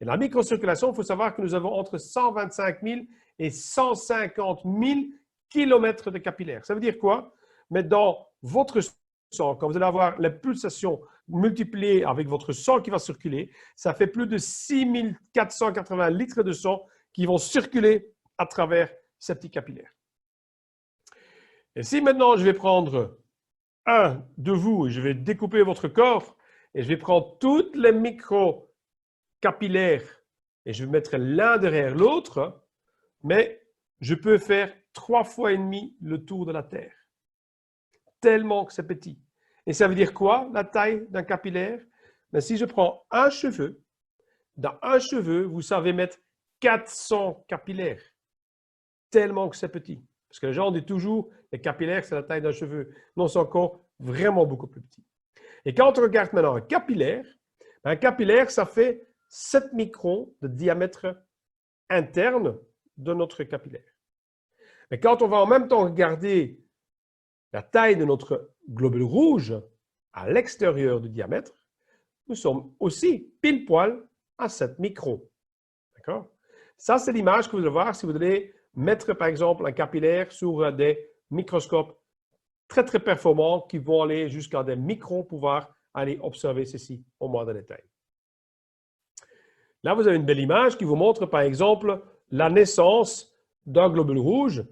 [SPEAKER 1] Et la microcirculation, il faut savoir que nous avons entre 125 000 et 150 000 kilomètres de capillaires. Ça veut dire quoi? Mais dans votre sang, quand vous allez avoir les pulsations multipliées avec votre sang qui va circuler, ça fait plus de 6 480 litres de sang qui vont circuler à travers ces petits capillaires. Et si maintenant je vais prendre un de vous et je vais découper votre corps et je vais prendre toutes les micro-capillaires et je vais mettre l'un derrière l'autre, mais je peux faire 3 fois et demi le tour de la Terre. Tellement que c'est petit. Et ça veut dire quoi, la taille d'un capillaire? Si je prends un cheveu, dans un cheveu, vous savez mettre 400 capillaires. Tellement que c'est petit. Parce que les gens disent toujours, les capillaires, c'est la taille d'un cheveu. Non, c'est encore vraiment beaucoup plus petit. Et quand on regarde maintenant un capillaire, ça fait 7 microns de diamètre interne de notre capillaire. Mais quand on va en même temps regarder la taille de notre globule rouge à l'extérieur du diamètre, nous sommes aussi pile poil à 7 microns. D'accord? Ça, c'est l'image que vous allez voir si vous allez mettre, par exemple, un capillaire sur des microscopes très, très performants qui vont aller jusqu'à des microns pour pouvoir aller observer ceci au moins de détail. Là, vous avez une belle image qui vous montre, par exemple, la naissance d'un globule rouge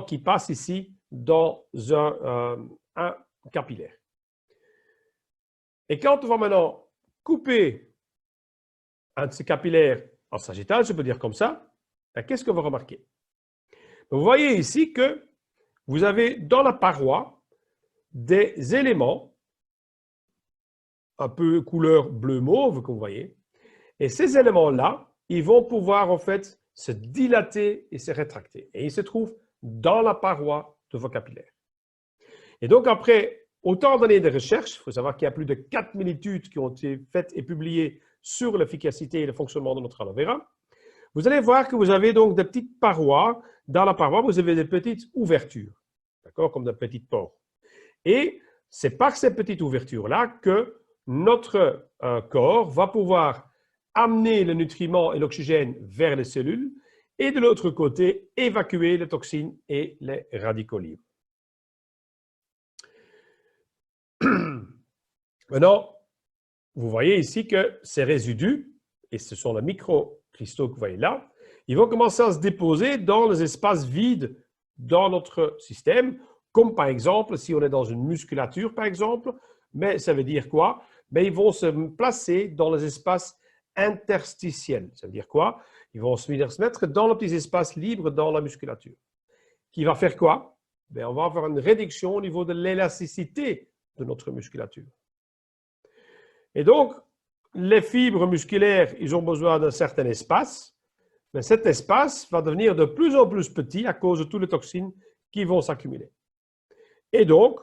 [SPEAKER 1] qui passe ici dans un capillaire. Et quand on va maintenant couper un de ces capillaires en sagittal, je peux dire comme ça, qu'est-ce que vous remarquez? Vous voyez ici que vous avez dans la paroi des éléments un peu couleur bleu-mauve, comme vous voyez. Et ces éléments-là, ils vont pouvoir en fait se dilater et se rétracter. Et ils se trouvent dans la paroi de vos capillaires. Et donc après autant d'années de recherche, il faut savoir qu'il y a plus de 4000 études qui ont été faites et publiées sur l'efficacité et le fonctionnement de notre aloe vera, vous allez voir que vous avez donc des petites parois. Dans la paroi, vous avez des petites ouvertures, d'accord, comme des petites pores. Et c'est par ces petites ouvertures-là que notre corps va pouvoir amener le nutriment et l'oxygène vers les cellules et de l'autre côté, évacuer les toxines et les radicaux libres. Maintenant, vous voyez ici que ces résidus, et ce sont les microcristaux que vous voyez là, ils vont commencer à se déposer dans les espaces vides dans notre système, comme par exemple, si on est dans une musculature par exemple, mais ça veut dire quoi? Mais ils vont se placer dans les espaces interstitiels. Ça veut dire quoi? Ils vont se mettre dans les petits espaces libres dans la musculature. Qui va faire quoi? Bien, on va avoir une réduction au niveau de l'élasticité de notre musculature. Et donc, les fibres musculaires, ils ont besoin d'un certain espace, mais cet espace va devenir de plus en plus petit à cause de toutes les toxines qui vont s'accumuler. Et donc,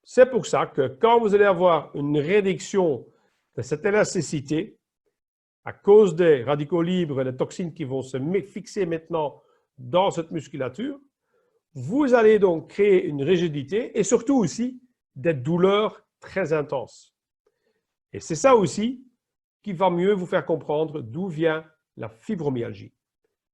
[SPEAKER 1] c'est pour ça que quand vous allez avoir une réduction de cette élasticité, à cause des radicaux libres et des toxines qui vont se fixer maintenant dans cette musculature, vous allez donc créer une rigidité et surtout aussi des douleurs très intenses. Et c'est ça aussi qui va mieux vous faire comprendre d'où vient la fibromyalgie.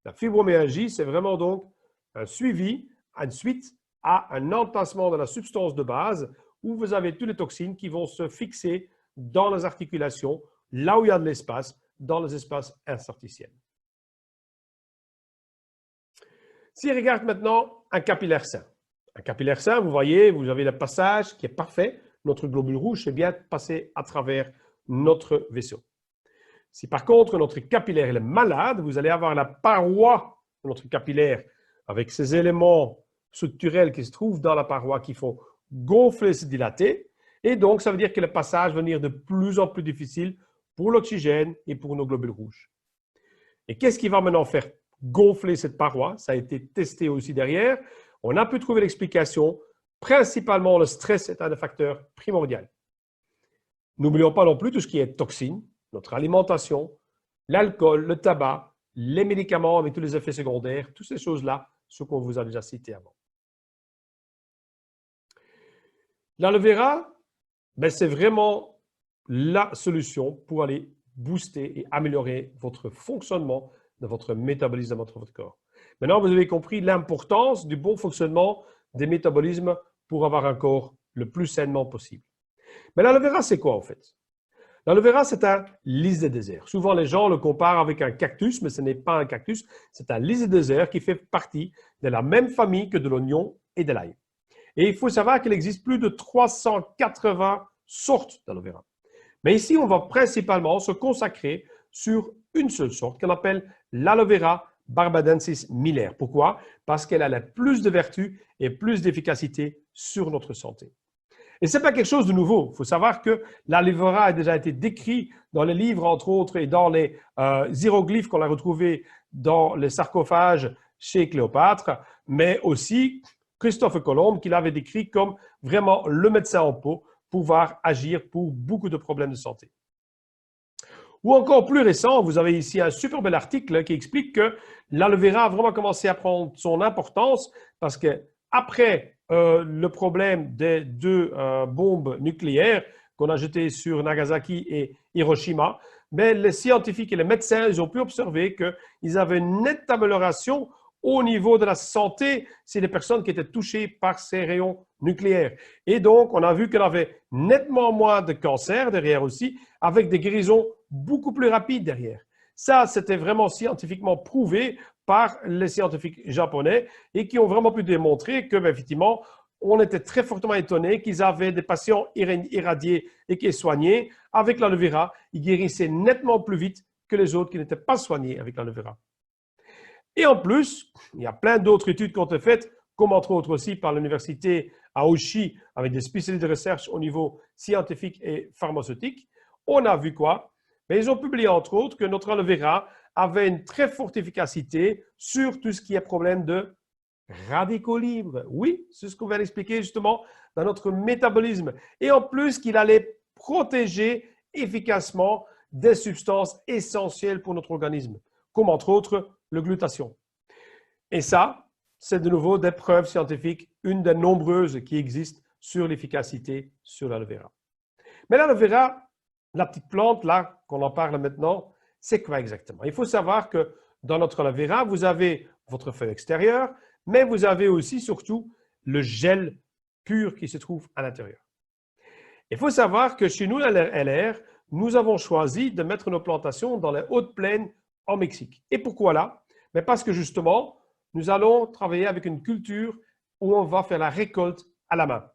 [SPEAKER 1] La fibromyalgie, c'est vraiment donc un suivi, une suite à un entassement de la substance de base où vous avez toutes les toxines qui vont se fixer dans les articulations, là où il y a de l'espace, dans les espaces interstitiels. Si on regarde maintenant un capillaire sain. Un capillaire sain, vous voyez, vous avez le passage qui est parfait. Notre globule rouge est bien passé à travers notre vaisseau. Si par contre notre capillaire est malade, vous allez avoir la paroi de notre capillaire avec ces éléments structurels qui se trouvent dans la paroi qui font gonfler, se dilater. Et donc, ça veut dire que le passage va devenir de plus en plus difficile pour l'oxygène et pour nos globules rouges. Et qu'est-ce qui va maintenant faire gonfler cette paroi? Ça a été testé aussi derrière. On a pu trouver l'explication. Principalement, le stress est un des facteurs primordiaux. N'oublions pas non plus tout ce qui est toxines, notre alimentation, l'alcool, le tabac, les médicaments avec tous les effets secondaires, toutes ces choses-là, ce qu'on vous a déjà cité avant. L'aloe vera, ben, c'est vraiment la solution pour aller booster et améliorer votre fonctionnement de votre métabolisme dans votre corps. Maintenant, vous avez compris l'importance du bon fonctionnement des métabolismes pour avoir un corps le plus sainement possible. Mais l'aloe vera, c'est quoi en fait? L'aloe vera, c'est un lys des déserts. Souvent, les gens le comparent avec un cactus, mais ce n'est pas un cactus, c'est un lys des déserts qui fait partie de la même famille que de l'oignon et de l'ail. Et il faut savoir qu'il existe plus de 380 sortes d'aloe vera. Mais ici, on va principalement se consacrer sur une seule sorte qu'on appelle l'aloe vera barbadensis Miller. Pourquoi? Parce qu'elle a le plus de vertus et plus d'efficacité sur notre santé. Et ce n'est pas quelque chose de nouveau. Il faut savoir que l'aloe vera a déjà été décrit dans les livres, entre autres, et dans les hiéroglyphes qu'on a retrouvés dans les sarcophages chez Cléopâtre, mais aussi Christophe Colomb, qui l'avait décrit comme vraiment le médecin en pot, pouvoir agir pour beaucoup de problèmes de santé. Ou encore plus récent, vous avez ici un super bel article qui explique que l'aloe vera a vraiment commencé à prendre son importance parce que après le problème des deux bombes nucléaires qu'on a jetées sur Nagasaki et Hiroshima, mais les scientifiques et les médecins ils ont pu observer qu'ils avaient une nette amélioration au niveau de la santé chez les personnes qui étaient touchées par ces rayons nucléaires. Et donc, on a vu qu'elle avait nettement moins de cancer derrière aussi, avec des guérisons beaucoup plus rapides derrière. Ça, c'était vraiment scientifiquement prouvé par les scientifiques japonais et qui ont vraiment pu démontrer que, effectivement, on était très fortement étonnés qu'ils avaient des patients irradiés et qui étaient soignés avec l'aloe vera. Ils guérissaient nettement plus vite que les autres qui n'étaient pas soignés avec l'aloe vera. Et en plus, il y a plein d'autres études qui ont été faites, comme entre autres aussi par l'université à Oshi, avec des spécialistes de recherche au niveau scientifique et pharmaceutique. On a vu quoi? Mais ils ont publié entre autres que notre aloe vera avait une très forte efficacité sur tout ce qui est problème de radicaux libres. Oui, c'est ce qu'on vient d'expliquer justement dans notre métabolisme. Et en plus, qu'il allait protéger efficacement des substances essentielles pour notre organisme, comme entre autres le glutathion. Et ça, c'est de nouveau des preuves scientifiques, une des nombreuses qui existent sur l'efficacité sur l'aloe vera. Mais l'aloe vera, la petite plante là, qu'on en parle maintenant, c'est quoi exactement? Il faut savoir que dans notre aloe vera, vous avez votre feuille extérieure, mais vous avez aussi surtout le gel pur qui se trouve à l'intérieur. Il faut savoir que chez nous, à LR, nous avons choisi de mettre nos plantations dans les hautes plaines en Mexique. Et pourquoi là? Mais parce que justement, nous allons travailler avec une culture où on va faire la récolte à la main.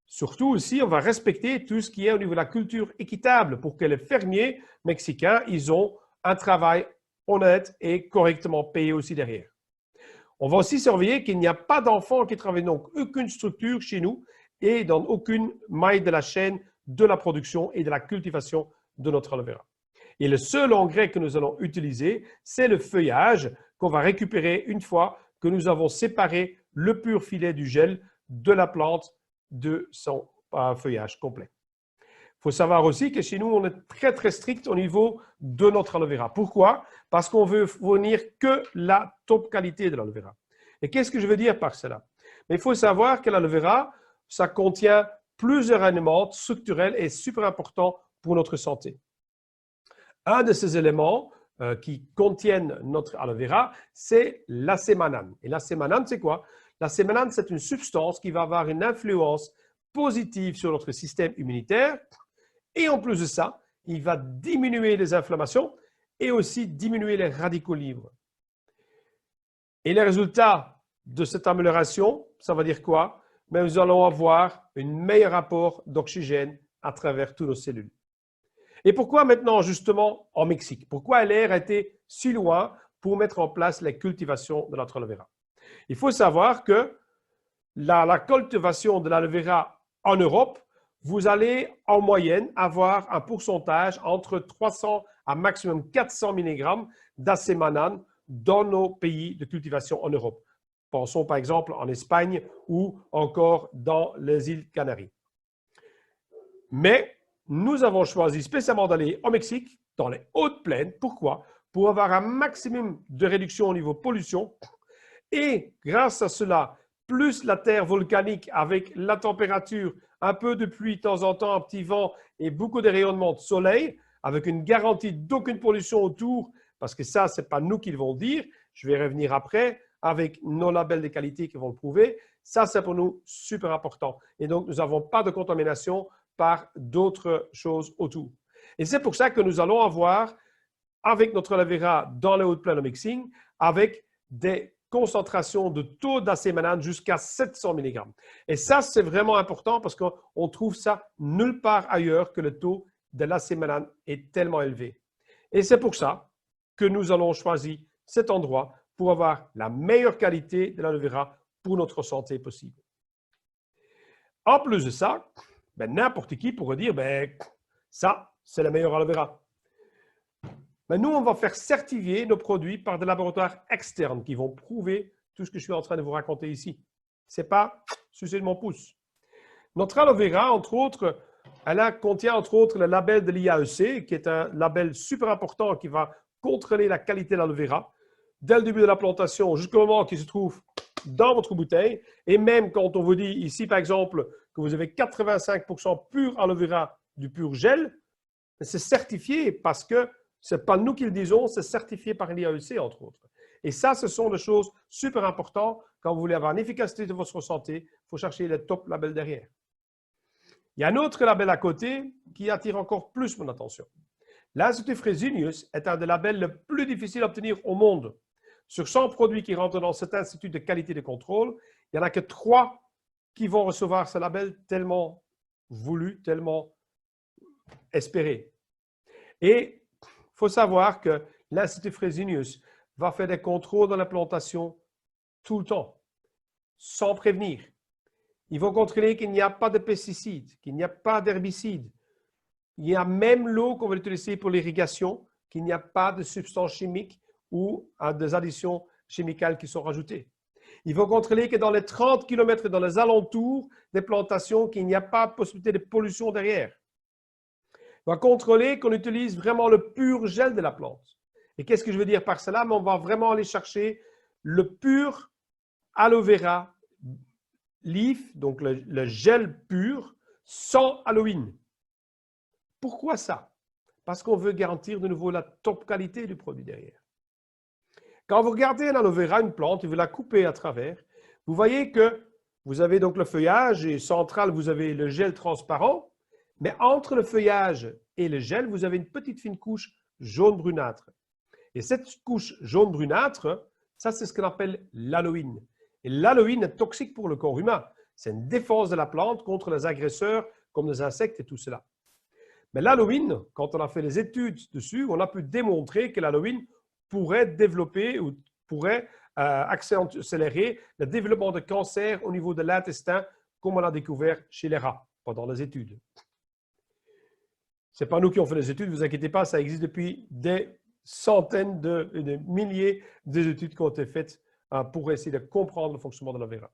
[SPEAKER 1] Surtout aussi, on va respecter tout ce qui est au niveau de la culture équitable pour que les fermiers mexicains, ils ont un travail honnête et correctement payé aussi derrière. On va aussi surveiller qu'il n'y a pas d'enfants qui travaillent donc aucune structure chez nous et dans aucune maille de la chaîne de la production et de la cultivation de notre aloe vera. Et le seul engrais que nous allons utiliser, c'est le feuillage qu'on va récupérer une fois que nous avons séparé le pur filet du gel de la plante de son feuillage complet. Il faut savoir aussi que chez nous, on est très, très strict au niveau de notre aloe vera. Pourquoi? Parce qu'on veut fournir que la top qualité de l'aloe vera. Et qu'est-ce que je veux dire par cela? Mais il faut savoir que l'aloe vera, ça contient plusieurs éléments structurels et super importants pour notre santé. Un de ces éléments qui contiennent notre aloe vera, c'est l'acémanane. Et l'acémanane, c'est quoi? L'acémanane, c'est une substance qui va avoir une influence positive sur notre système immunitaire. Et en plus de ça, il va diminuer les inflammations et aussi diminuer les radicaux libres. Et les résultats de cette amélioration, ça va dire quoi? Mais nous allons avoir un meilleur apport d'oxygène à travers toutes nos cellules. Et pourquoi maintenant justement en Mexique? Pourquoi LR a été si loin pour mettre en place la cultivation de notre aloe vera? Il faut savoir que la cultivation de l'aloe vera en Europe, vous allez en moyenne avoir un pourcentage entre 300 à maximum 400 mg d'acémanane dans nos pays de cultivation en Europe. Pensons par exemple en Espagne ou encore dans les îles Canaries. Mais nous avons choisi spécialement d'aller au Mexique, dans les hautes plaines. Pourquoi? Pour avoir un maximum de réduction au niveau pollution. Et grâce à cela, plus la terre volcanique avec la température, un peu de pluie de temps en temps, un petit vent et beaucoup de rayonnement de soleil, avec une garantie d'aucune pollution autour, parce que ça, ce n'est pas nous qui le vont dire. Je vais revenir après avec nos labels de qualité qui vont le prouver. Ça, c'est pour nous super important. Et donc, nous n'avons pas de contamination par d'autres choses autour. Et c'est pour ça que nous allons avoir, avec notre aloe vera dans les hautes plaines au Mexique, avec des concentrations de taux d'acémanane jusqu'à 700 mg. Et ça, c'est vraiment important parce qu'on trouve ça nulle part ailleurs que le taux de l'acémanane est tellement élevé. Et c'est pour ça que nous allons choisir cet endroit pour avoir la meilleure qualité de l'aloe vera pour notre santé possible. En plus de ça, ben, n'importe qui pourrait dire, ben, ça, c'est le meilleur aloe vera. Mais nous, on va faire certifier nos produits par des laboratoires externes qui vont prouver tout ce que je suis en train de vous raconter ici. Ce n'est pas sucer de mon pouce. Notre aloe vera, entre autres, contient entre autres le label de l'IAEC, qui est un label super important qui va contrôler la qualité de l'aloe vera, dès le début de la plantation jusqu'au moment qu'il se trouve dans votre bouteille. Et même quand on vous dit ici, par exemple, que vous avez 85% pur aloe vera du pur gel, c'est certifié parce que ce n'est pas nous qui le disons, c'est certifié par l'IAEC, entre autres. Et ça, ce sont des choses super importantes. Quand vous voulez avoir une efficacité de votre santé, il faut chercher le top label derrière. Il y a un autre label à côté qui attire encore plus mon attention. L'Institut Fresenius est un des labels les plus difficiles à obtenir au monde. Sur 100 produits qui rentrent dans cet institut de qualité de contrôle, il n'y en a que 3 qui vont recevoir ce label tellement voulu, tellement espéré. Et il faut savoir que l'Institut Fresenius va faire des contrôles dans la plantation tout le temps, sans prévenir. Ils vont contrôler qu'il n'y a pas de pesticides, qu'il n'y a pas d'herbicides. Il y a même l'eau qu'on va utiliser pour l'irrigation, qu'il n'y a pas de substances chimiques ou des additions chimiques qui sont rajoutées. Ils vont contrôler que dans les 30 km dans les alentours des plantations, qu'il n'y a pas de possibilité de pollution derrière. On va contrôler qu'on utilise vraiment le pur gel de la plante. Et qu'est-ce que je veux dire par cela? Mais on va vraiment aller chercher le pur aloe vera leaf, donc le gel pur, sans Halloween. Pourquoi ça? Parce qu'on veut garantir de nouveau la top qualité du produit derrière. Quand vous regardez un aloe vera, une plante, et vous la coupez à travers, vous voyez que vous avez donc le feuillage et central, vous avez le gel transparent, mais entre le feuillage et le gel, vous avez une petite fine couche jaune brunâtre. Et cette couche jaune brunâtre, ça c'est ce qu'on appelle l'aloïne. Et l'aloïne est toxique pour le corps humain. C'est une défense de la plante contre les agresseurs comme les insectes et tout cela. Mais l'aloïne, quand on a fait les études dessus, on a pu démontrer que l'aloïne pourrait développer ou pourrait accélérer le développement de cancer au niveau de l'intestin, comme on l'a découvert chez les rats pendant les études. Ce n'est pas nous qui avons fait les études, ne vous inquiétez pas, ça existe depuis des centaines de milliers d'études qui ont été faites pour essayer de comprendre le fonctionnement de l'aloe vera.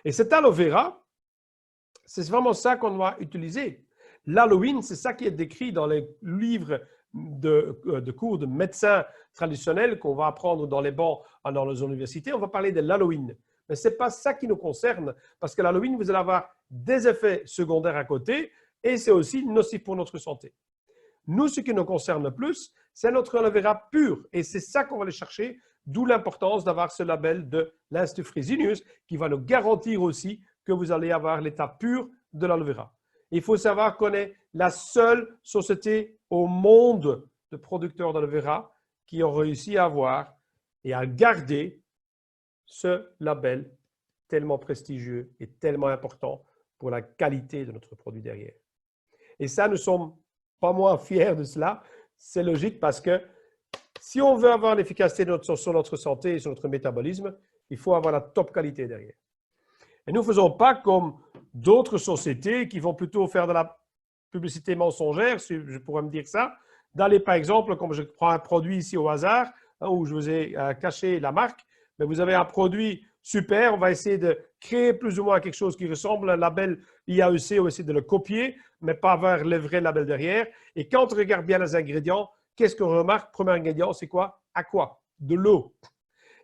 [SPEAKER 1] Et cet aloe vera, c'est vraiment ça qu'on doit utiliser. L'Halloween, c'est ça qui est décrit dans les livres de cours de médecins traditionnels qu'on va apprendre dans les bancs dans les universités. On va parler de l'Halloween. Mais ce n'est pas ça qui nous concerne, parce que l'Halloween, vous allez avoir des effets secondaires à côté et c'est aussi nocif pour notre santé. Nous, ce qui nous concerne le plus, c'est notre aloe vera pur. Et c'est ça qu'on va aller chercher, d'où l'importance d'avoir ce label de l'Institut Fresenius qui va nous garantir aussi que vous allez avoir l'état pur de l'aloe vera. Il faut savoir qu'on est la seule société au monde de producteurs d'aloe vera qui ont réussi à avoir et à garder ce label tellement prestigieux et tellement important pour la qualité de notre produit derrière. Et ça, nous ne sommes pas moins fiers de cela. C'est logique parce que si on veut avoir l'efficacité sur notre santé et sur notre métabolisme, il faut avoir la top qualité derrière. Et nous ne faisons pas comme d'autres sociétés qui vont plutôt faire de la publicité mensongère, si je pourrais me dire ça, d'aller par exemple, comme je prends un produit ici au hasard, où je vous ai caché la marque, mais vous avez un produit super, on va essayer de créer plus ou moins quelque chose qui ressemble à un label IAEC, on va essayer de le copier, mais pas avoir le vrai label derrière. Et quand on regarde bien les ingrédients, qu'est-ce qu'on remarque? Premier ingrédient, c'est quoi? Aqua, de l'eau.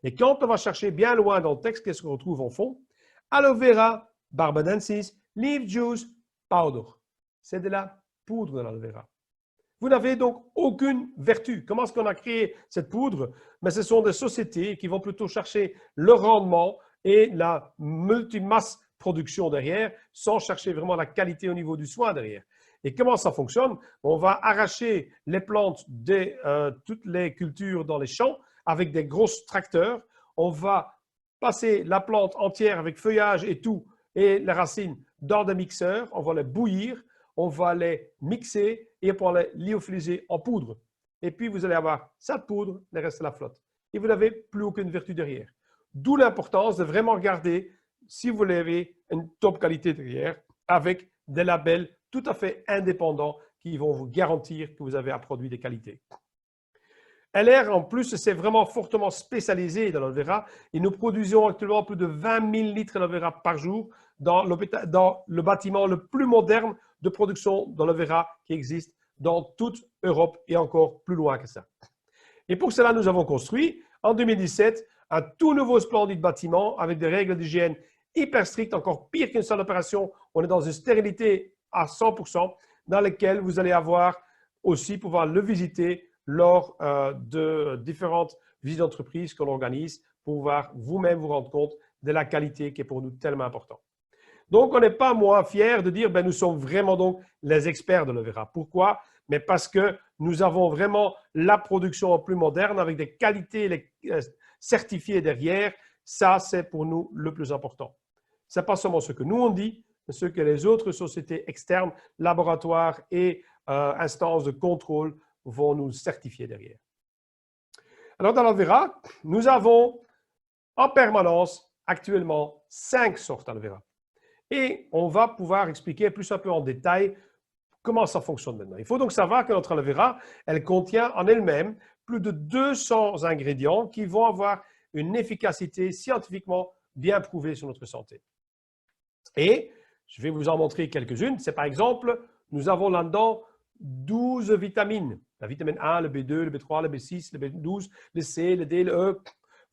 [SPEAKER 1] Et quand on va chercher bien loin dans le texte, qu'est-ce qu'on retrouve en fond? Aloe vera, barbadensis, leaf juice, powder. C'est de la poudre de l'aloe vera. Vous n'avez donc aucune vertu. Comment est-ce qu'on a créé cette poudre? Mais ce sont des sociétés qui vont plutôt chercher le rendement et la multimasse production derrière, sans chercher vraiment la qualité au niveau du soin derrière. Et comment ça fonctionne? On va arracher les plantes de toutes les cultures dans les champs avec des gros tracteurs. On va passer la plante entière avec feuillage et tout, et les racines dans des mixeurs. On va les bouillir, on va les mixer et on va les lyophiliser en poudre. Et puis, vous allez avoir cette poudre, le reste de la flotte. Et vous n'avez plus aucune vertu derrière. D'où l'importance de vraiment garder, si vous avez une top qualité derrière, avec des labels tout à fait indépendants qui vont vous garantir que vous avez un produit de qualité. LR, en plus, c'est vraiment fortement spécialisé dans l'aloe vera et nous produisons actuellement plus de 20 000 litres d'aloe vera par jour dans le bâtiment le plus moderne de production d'aloe vera qui existe dans toute Europe et encore plus loin que ça. Et pour cela, nous avons construit en 2017 un tout nouveau splendide bâtiment avec des règles d'hygiène hyper strictes, encore pire qu'une salle d'opération. On est dans une stérilité à 100% dans laquelle vous allez avoir aussi pouvoir le visiter lors de différentes visites d'entreprise qu'on organise pour pouvoir vous-même vous rendre compte de la qualité qui est pour nous tellement importante. Donc, on n'est pas moins fiers de dire ben, nous sommes vraiment donc les experts de l'aloe vera. Pourquoi? Mais parce que nous avons vraiment la production plus moderne avec des qualités certifiées derrière. Ça, c'est pour nous le plus important. Ce n'est pas seulement ce que nous on dit, mais ce que les autres sociétés externes, laboratoires et instances de contrôle vont nous certifier derrière. Alors, dans l'aloe vera, nous avons en permanence actuellement 5 sortes d'aloe vera. Et on va pouvoir expliquer plus un peu en détail comment ça fonctionne maintenant. Il faut donc savoir que notre aloe vera, elle contient en elle-même plus de 200 ingrédients qui vont avoir une efficacité scientifiquement bien prouvée sur notre santé. Et je vais vous en montrer quelques-unes. C'est par exemple, nous avons là-dedans 12 vitamines. La vitamine A, le B2, le B3, le B6, le B12, le C, le D, le E.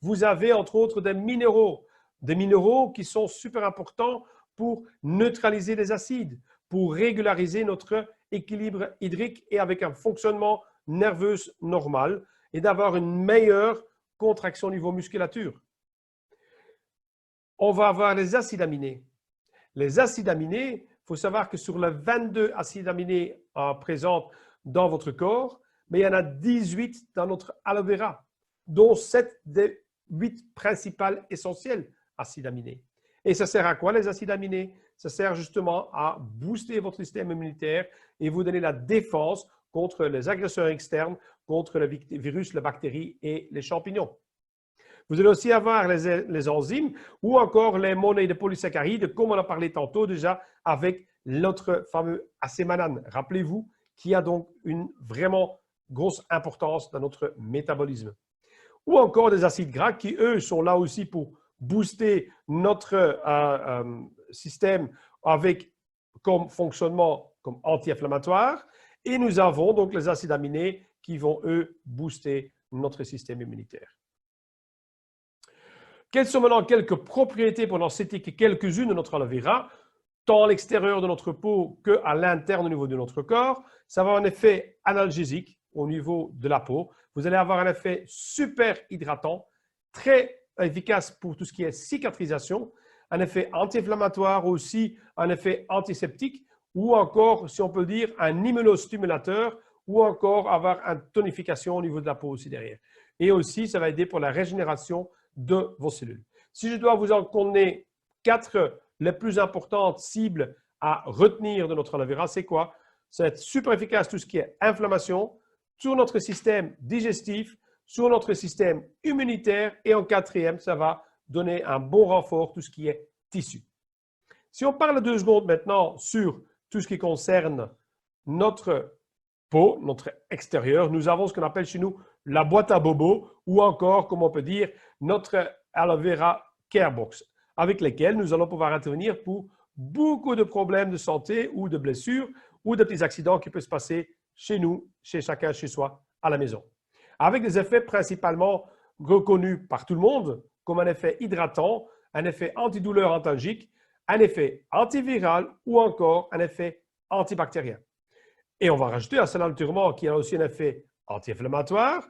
[SPEAKER 1] Vous avez entre autres des minéraux qui sont super importants pour neutraliser les acides, pour régulariser notre équilibre hydrique et avec un fonctionnement nerveux normal et d'avoir une meilleure contraction au niveau musculature. On va avoir les acides aminés. Les acides aminés, il faut savoir que sur les 22 acides aminés présents dans votre corps, mais il y en a 18 dans notre aloe vera, dont 7 des 8 principales essentiels acides aminés. Et ça sert à quoi les acides aminés? Ça sert justement à booster votre système immunitaire et vous donner la défense contre les agresseurs externes, contre les virus, les bactéries et les champignons. Vous allez aussi avoir les enzymes ou encore les monoïdes de polysaccharides, comme on a parlé tantôt déjà avec notre fameux acémanane. Rappelez-vous qui a donc une vraiment grosse importance dans notre métabolisme. Ou encore des acides gras qui, eux, sont là aussi pour booster notre système avec comme fonctionnement comme anti-inflammatoire. Et nous avons donc les acides aminés qui vont, eux, booster notre système immunitaire. Quelles sont maintenant quelques propriétés, pour en citer quelques-unes de notre aloe vera, tant à l'extérieur de notre peau qu'à l'interne au niveau de notre corps? Ça va avoir un effet analgésique au niveau de la peau. Vous allez avoir un effet super hydratant, très efficace pour tout ce qui est cicatrisation, un effet anti-inflammatoire aussi, un effet antiseptique ou encore, si on peut dire, un immunostimulateur ou encore avoir une tonification au niveau de la peau aussi derrière. Et aussi, ça va aider pour la régénération de vos cellules. Si je dois vous en donner 4 les plus importantes cibles à retenir de notre aloe vera, c'est quoi? Ça va être super efficace tout ce qui est inflammation, sur notre système digestif, sur notre système immunitaire et en 4e, ça va donner un bon renfort tout ce qui est tissu. Si on parle 2 secondes maintenant sur tout ce qui concerne notre peau, notre extérieur, nous avons ce qu'on appelle chez nous la boîte à bobos ou encore, comme on peut dire, notre aloe vera care box avec lesquels nous allons pouvoir intervenir pour beaucoup de problèmes de santé ou de blessures ou de petits accidents qui peuvent se passer chez nous, chez chacun, chez soi, à la maison. Avec des effets principalement reconnus par tout le monde, comme un effet hydratant, un effet antidouleur antalgique, un effet antiviral ou encore un effet antibactérien. Et on va rajouter à cela naturellement qui a aussi un effet anti-inflammatoire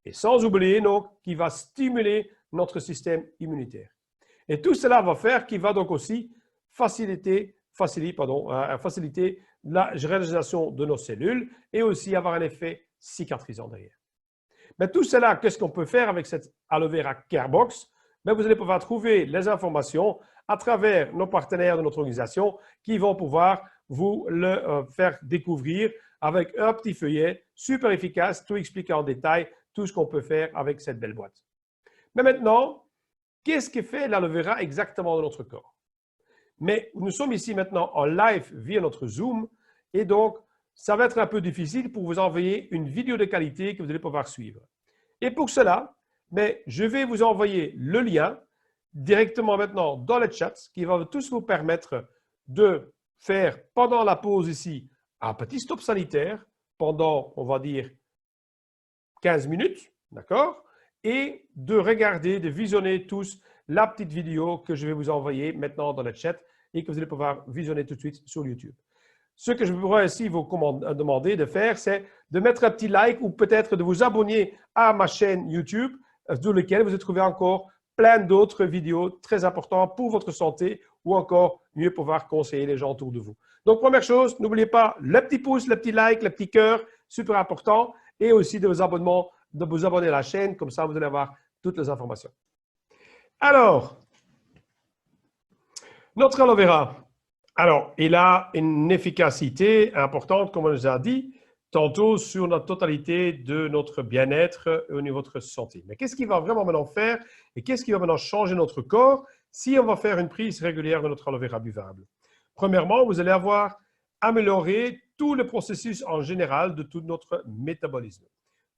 [SPEAKER 1] et sans oublier donc qui va stimuler notre système immunitaire. Et tout cela va faire qu'il va donc aussi faciliter la régénération de nos cellules et aussi avoir un effet cicatrisant derrière. Mais tout cela, qu'est-ce qu'on peut faire avec cette aloe vera care box? Vous allez pouvoir trouver les informations à travers nos partenaires de notre organisation qui vont pouvoir vous le faire découvrir avec un petit feuillet super efficace, tout expliqué en détail, tout ce qu'on peut faire avec cette belle boîte. Mais maintenant, qu'est-ce que fait l'aloe vera exactement dans notre corps? Mais nous sommes ici maintenant en live via notre Zoom et donc, ça va être un peu difficile pour vous envoyer une vidéo de qualité que vous allez pouvoir suivre. Et pour cela, mais je vais vous envoyer le lien directement maintenant dans le chat qui va tous vous permettre de faire pendant la pause ici un petit stop sanitaire pendant, on va dire, 15 minutes, d'accord? Et de regarder, de visionner tous la petite vidéo que je vais vous envoyer maintenant dans le chat et que vous allez pouvoir visionner tout de suite sur YouTube. Ce que je voudrais aussi vous demander de faire, c'est de mettre un petit like ou peut-être de vous abonner à ma chaîne YouTube, dans laquelle vous allez trouver encore plein d'autres vidéos très importantes pour votre santé ou encore mieux pouvoir conseiller les gens autour de vous. Donc, première chose, n'oubliez pas le petit pouce, le petit like, le petit cœur, super important, et aussi de vous abonner à la chaîne, comme ça vous allez avoir toutes les informations. Alors, notre aloe vera. Alors, il a une efficacité importante, comme on nous a dit, tantôt sur la totalité de notre bien-être au niveau de notre santé. Mais qu'est-ce qu'il va vraiment maintenant faire et qu'est-ce qui va maintenant changer notre corps si on va faire une prise régulière de notre aloe vera buvable? Premièrement, vous allez avoir amélioré tout le processus en général de tout notre métabolisme.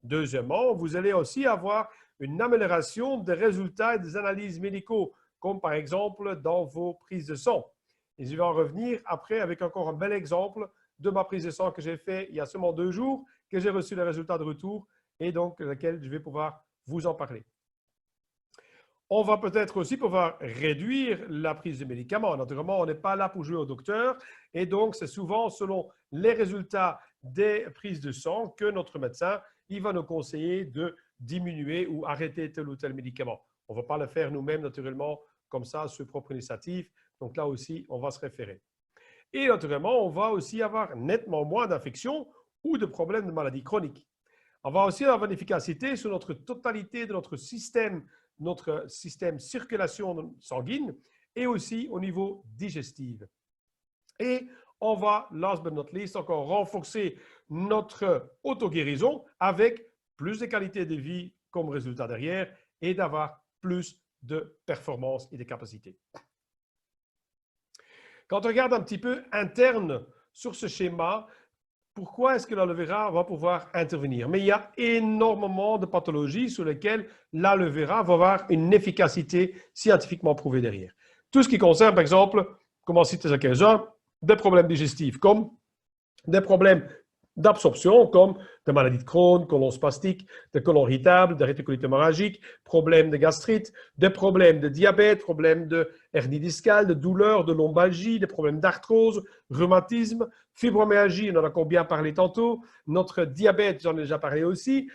[SPEAKER 1] Deuxièmement, vous allez aussi avoir une amélioration des résultats et des analyses médicaux, comme par exemple dans vos prises de sang. Et je vais en revenir après avec encore un bel exemple de ma prise de sang que j'ai fait il y a seulement 2 jours, que j'ai reçu les résultats de retour et donc laquelle je vais pouvoir vous en parler. On va peut-être aussi pouvoir réduire la prise de médicaments. Naturellement, on n'est pas là pour jouer au docteur et donc c'est souvent selon les résultats des prises de sang que notre médecin il va nous conseiller de diminuer ou arrêter tel ou tel médicament. On ne va pas le faire nous-mêmes naturellement comme ça sur propre initiative. Donc là aussi, on va se référer. Et naturellement, on va aussi avoir nettement moins d'infections ou de problèmes de maladies chroniques. On va aussi avoir une efficacité sur notre totalité de notre système circulation sanguine et aussi au niveau digestif. Et on va, last but not least, encore renforcer notre auto-guérison avec plus de qualité de vie comme résultat derrière et d'avoir plus de performance et de capacité. Quand on regarde un petit peu interne sur ce schéma, pourquoi est-ce que l'aloe vera va pouvoir intervenir? Mais il y a énormément de pathologies sur lesquelles l'aloe vera va avoir une efficacité scientifiquement prouvée derrière. Tout ce qui concerne, par exemple, comment citer quelques-uns, des problèmes digestifs, comme des problèmes d'absorption, comme des maladies de Crohn, côlon spastique, des colons irritables, des réticulites hémorragiques, problèmes de gastrite, des problèmes de diabète, problèmes de hernie discale, de douleurs, de lombalgie, des problèmes d'arthrose, rhumatisme, fibromyalgie, on en a encore bien parlé tantôt, notre diabète, j'en ai déjà parlé aussi,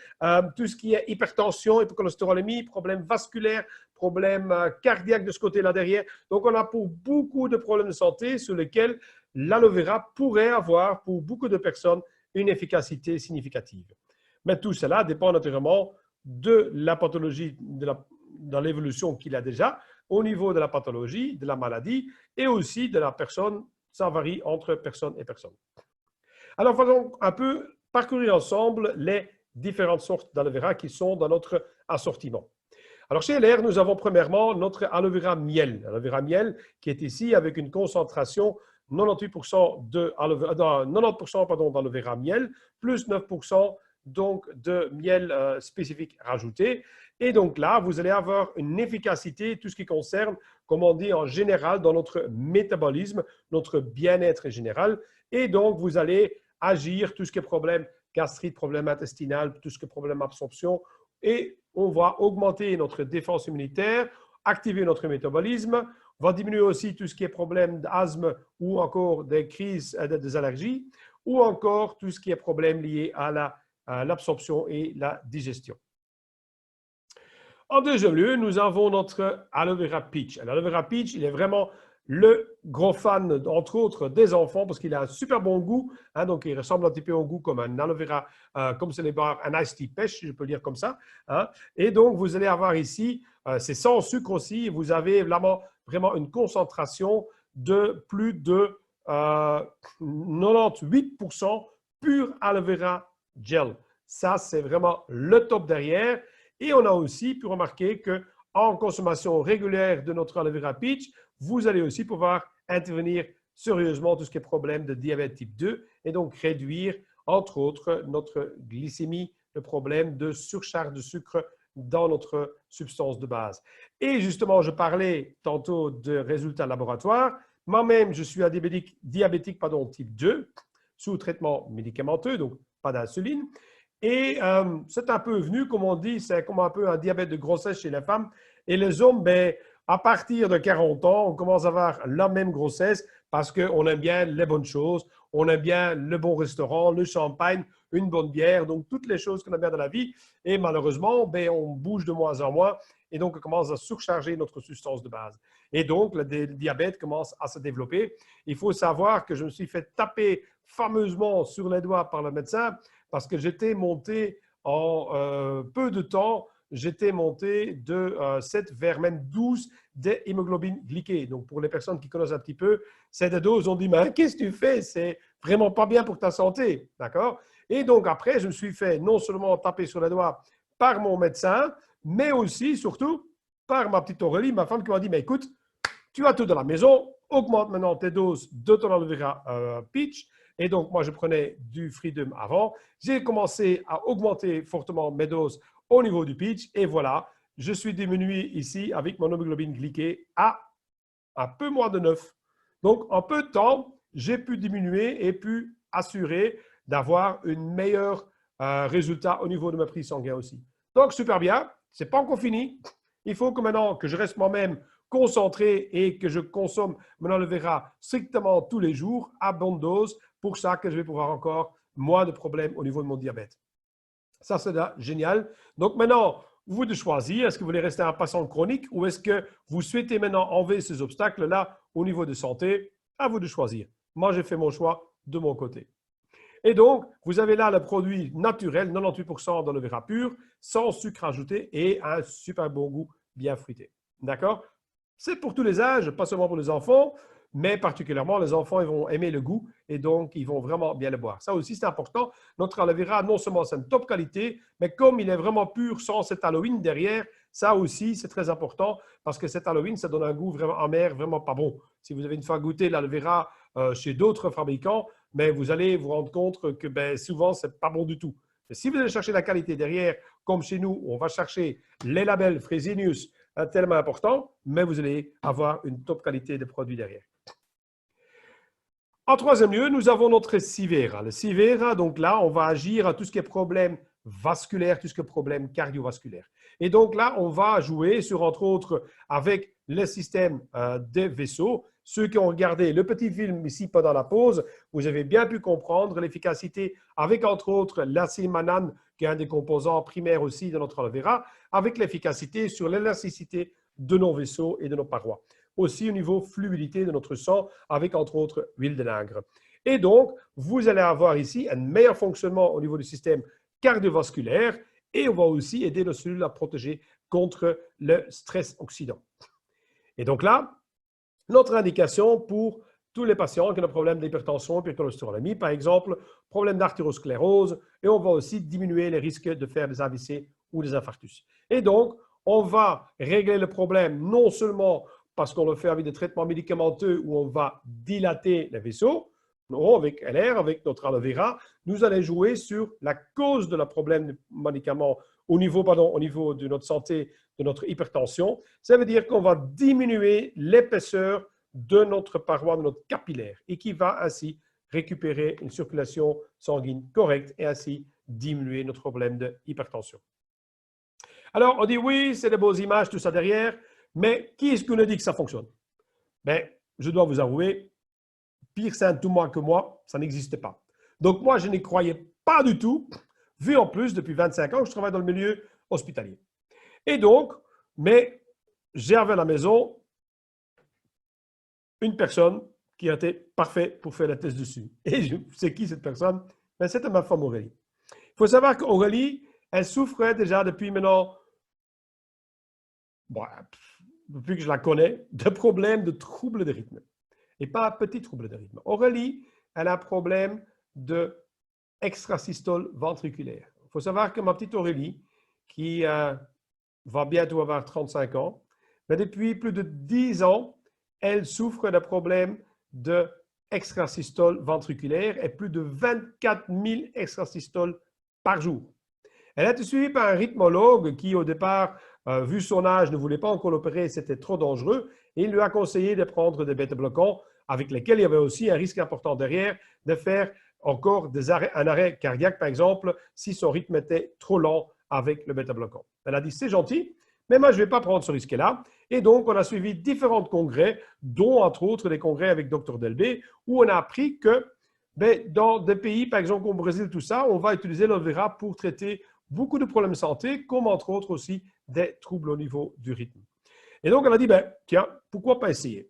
[SPEAKER 1] tout ce qui est hypertension, hypocholestérolémie, problèmes vasculaires, problèmes cardiaques de ce côté-là derrière. Donc, on a pour beaucoup de problèmes de santé sur lesquels l'aloe vera pourrait avoir, pour beaucoup de personnes, une efficacité significative. Mais tout cela dépend naturellement de la pathologie, de l'évolution qu'il a déjà, au niveau de la pathologie, de la maladie et aussi de la personne. Ça varie entre personne et personne. Alors, faisons un peu parcourir ensemble les différentes sortes d'aloe vera qui sont dans notre assortiment. Alors, chez LR, nous avons premièrement notre aloe vera miel. Aloe vera miel qui est ici avec une concentration 98% d'aloe vera miel, plus 9% donc de miel spécifique rajouté. Et donc là, vous allez avoir une efficacité, tout ce qui concerne, comme on dit en général, dans notre métabolisme, notre bien-être général. Et donc, vous allez agir, tout ce qui est problème gastrite, problème intestinal, tout ce qui est problème absorption. Et on va augmenter notre défense immunitaire, activer notre métabolisme, va diminuer aussi tout ce qui est problème d'asthme ou encore des crises, des allergies, ou encore tout ce qui est problème lié à l'absorption et la digestion. En deuxième lieu, nous avons notre aloe vera peach. L'aloe vera peach, il est vraiment le gros fan, entre autres, des enfants parce qu'il a un super bon goût. Hein, donc, il ressemble un petit peu au goût comme un aloe vera, comme c'est les bars, un iced tea pêche, je peux le dire comme ça. Hein. Et donc, vous allez avoir ici, c'est sans sucre aussi, vous avez vraiment une concentration de plus de 98% pur aloe vera gel. Ça, c'est vraiment le top derrière. Et on a aussi pu remarquer qu'en consommation régulière de notre aloe vera peach, vous allez aussi pouvoir intervenir sérieusement tout ce qui est problème de diabète type 2 et donc réduire, entre autres, notre glycémie, le problème de surcharge de sucre dans notre substance de base. Et justement, je parlais tantôt de résultats laboratoires. Moi-même, je suis un diabétique type 2, sous traitement médicamenteux, donc pas d'insuline. Et c'est un peu venu, comme on dit, c'est comme un peu un diabète de grossesse chez les femmes. Et les hommes, ben, à partir de 40 ans, on commence à avoir la même grossesse parce qu'on aime bien les bonnes choses, on aime bien le bon restaurant, le champagne, une bonne bière, donc toutes les choses qu'on aime bien dans la vie. Et malheureusement, ben, on bouge de moins en moins et donc on commence à surcharger notre substance de base. Et donc, le diabète commence à se développer. Il faut savoir que je me suis fait taper fameusement sur les doigts par le médecin parce que j'étais monté en peu de temps, j'étais monté de 7 vers même 12 d'hémoglobine glyquée. Donc, pour les personnes qui connaissent un petit peu, c'est des doses, on dit, mais qu'est-ce que tu fais? C'est vraiment pas bien pour ta santé. D'accord? Et donc, après, je me suis fait non seulement taper sur les doigts par mon médecin, mais aussi, surtout, par ma petite Aurélie, ma femme qui m'a dit, mais écoute, tu as tout dans la maison, augmente maintenant tes doses de ton aloe vera peach. Et donc, moi, je prenais du Freedom avant. J'ai commencé à augmenter fortement mes doses au niveau du peach. Et voilà, je suis diminué ici avec mon hémoglobine glyquée à un peu moins de 9. Donc, en peu de temps, j'ai pu diminuer et pu assurer d'avoir un meilleur résultat au niveau de ma prise sanguine aussi. Donc, super bien. Ce n'est pas encore fini. Il faut que maintenant que je reste moi-même concentré et que je consomme maintenant le verra strictement tous les jours à bonne dose pour ça que je vais pouvoir encore moins de problèmes au niveau de mon diabète. Ça, c'est génial. Donc maintenant, vous de choisir, est-ce que vous voulez rester un patient chronique ou est-ce que vous souhaitez maintenant enlever ces obstacles-là au niveau de santé? À vous de choisir. Moi, j'ai fait mon choix de mon côté. Et donc, vous avez là le produit naturel, 98% d'aloe vera pur, sans sucre ajouté et un super bon goût bien fruité. D'accord? C'est pour tous les âges, pas seulement pour les enfants, mais particulièrement les enfants, ils vont aimer le goût et donc ils vont vraiment bien le boire. Ça aussi, c'est important. Notre aloe vera, non seulement c'est une top qualité, mais comme il est vraiment pur sans cet Halloween derrière, ça aussi, c'est très important parce que cet Halloween, ça donne un goût vraiment amer, vraiment pas bon. Si vous avez une fois goûté l'aloe vera chez d'autres fabricants, mais vous allez vous rendre compte que ben, souvent, ce n'est pas bon du tout. Mais si vous allez chercher la qualité derrière, comme chez nous, on va chercher les labels Fresenius, tellement important, mais vous allez avoir une top qualité de produit derrière. En troisième lieu, nous avons notre Sivera. Le Sivera, donc là, on va agir à tout ce qui est problème vasculaire, tout ce qui est problème cardiovasculaire. Et donc là, on va jouer sur, entre autres, avec le système des vaisseaux. Ceux qui ont regardé le petit film ici pendant la pause, vous avez bien pu comprendre l'efficacité avec, entre autres, l'acylmanane, qui est un des composants primaires aussi de notre aloe vera, avec l'efficacité sur l'élasticité de nos vaisseaux et de nos parois. Aussi au niveau fluidité de notre sang, avec, entre autres, huile de nagre. Et donc, vous allez avoir ici un meilleur fonctionnement au niveau du système cardiovasculaire et on va aussi aider nos cellules à protéger contre le stress oxydant. Et donc là, notre indication pour tous les patients qui ont un problème d'hypertension, hypercholestérolémie, par exemple, problème d'artérosclérose, et on va aussi diminuer les risques de faire des AVC ou des infarctus. Et donc, on va régler le problème non seulement parce qu'on le fait avec des traitements médicamenteux où on va dilater les vaisseaux, non, avec LR, avec notre aloe vera, nous allons jouer sur la cause de la problème du médicament au niveau de notre santé, de notre hypertension. Ça veut dire qu'on va diminuer l'épaisseur de notre paroi, de notre capillaire, et qui va ainsi récupérer une circulation sanguine correcte et ainsi diminuer notre problème d'hypertension. Alors, on dit oui, c'est des beaux images, tout ça derrière, mais qui est-ce qui nous dit que ça fonctionne? Bien, je dois vous avouer, pire saint tout moins que moi, ça n'existait pas. Donc, moi, je n'y croyais pas du tout, vu en plus, depuis 25 ans, que je travaille dans le milieu hospitalier. Et donc, mais j'avais à la maison une personne qui a été parfaite pour faire la thèse dessus. Et c'est qui cette personne? Ben, c'était ma femme Aurélie. Il faut savoir qu'Aurélie, elle souffrait déjà depuis maintenant, depuis que je la connais, de problèmes de troubles de rythme. Et pas un petit trouble de rythme. Aurélie, elle a un problème de extrasystole ventriculaire. Il faut savoir que ma petite Aurélie, qui va bientôt avoir 35 ans, mais depuis plus de 10 ans, elle souffre de problèmes d'extrasystole ventriculaire et plus de 24 000 extrasystoles par jour. Elle a été suivie par un rythmologue qui, au départ, vu son âge, ne voulait pas encore l'opérer, c'était trop dangereux. Et il lui a conseillé de prendre des bêta-bloquants avec lesquels il y avait aussi un risque important derrière de faire encore un arrêt cardiaque, par exemple, si son rythme était trop lent avec le bêta-bloquant. Elle a dit, c'est gentil, mais moi, je ne vais pas prendre ce risque-là. Et donc, on a suivi différents congrès, dont, entre autres, des congrès avec Dr Delbé, où on a appris que dans des pays, par exemple, au Brésil, tout ça, on va utiliser l'aloe vera pour traiter beaucoup de problèmes de santé, comme entre autres aussi des troubles au niveau du rythme. Et donc, on a dit, tiens, pourquoi pas essayer?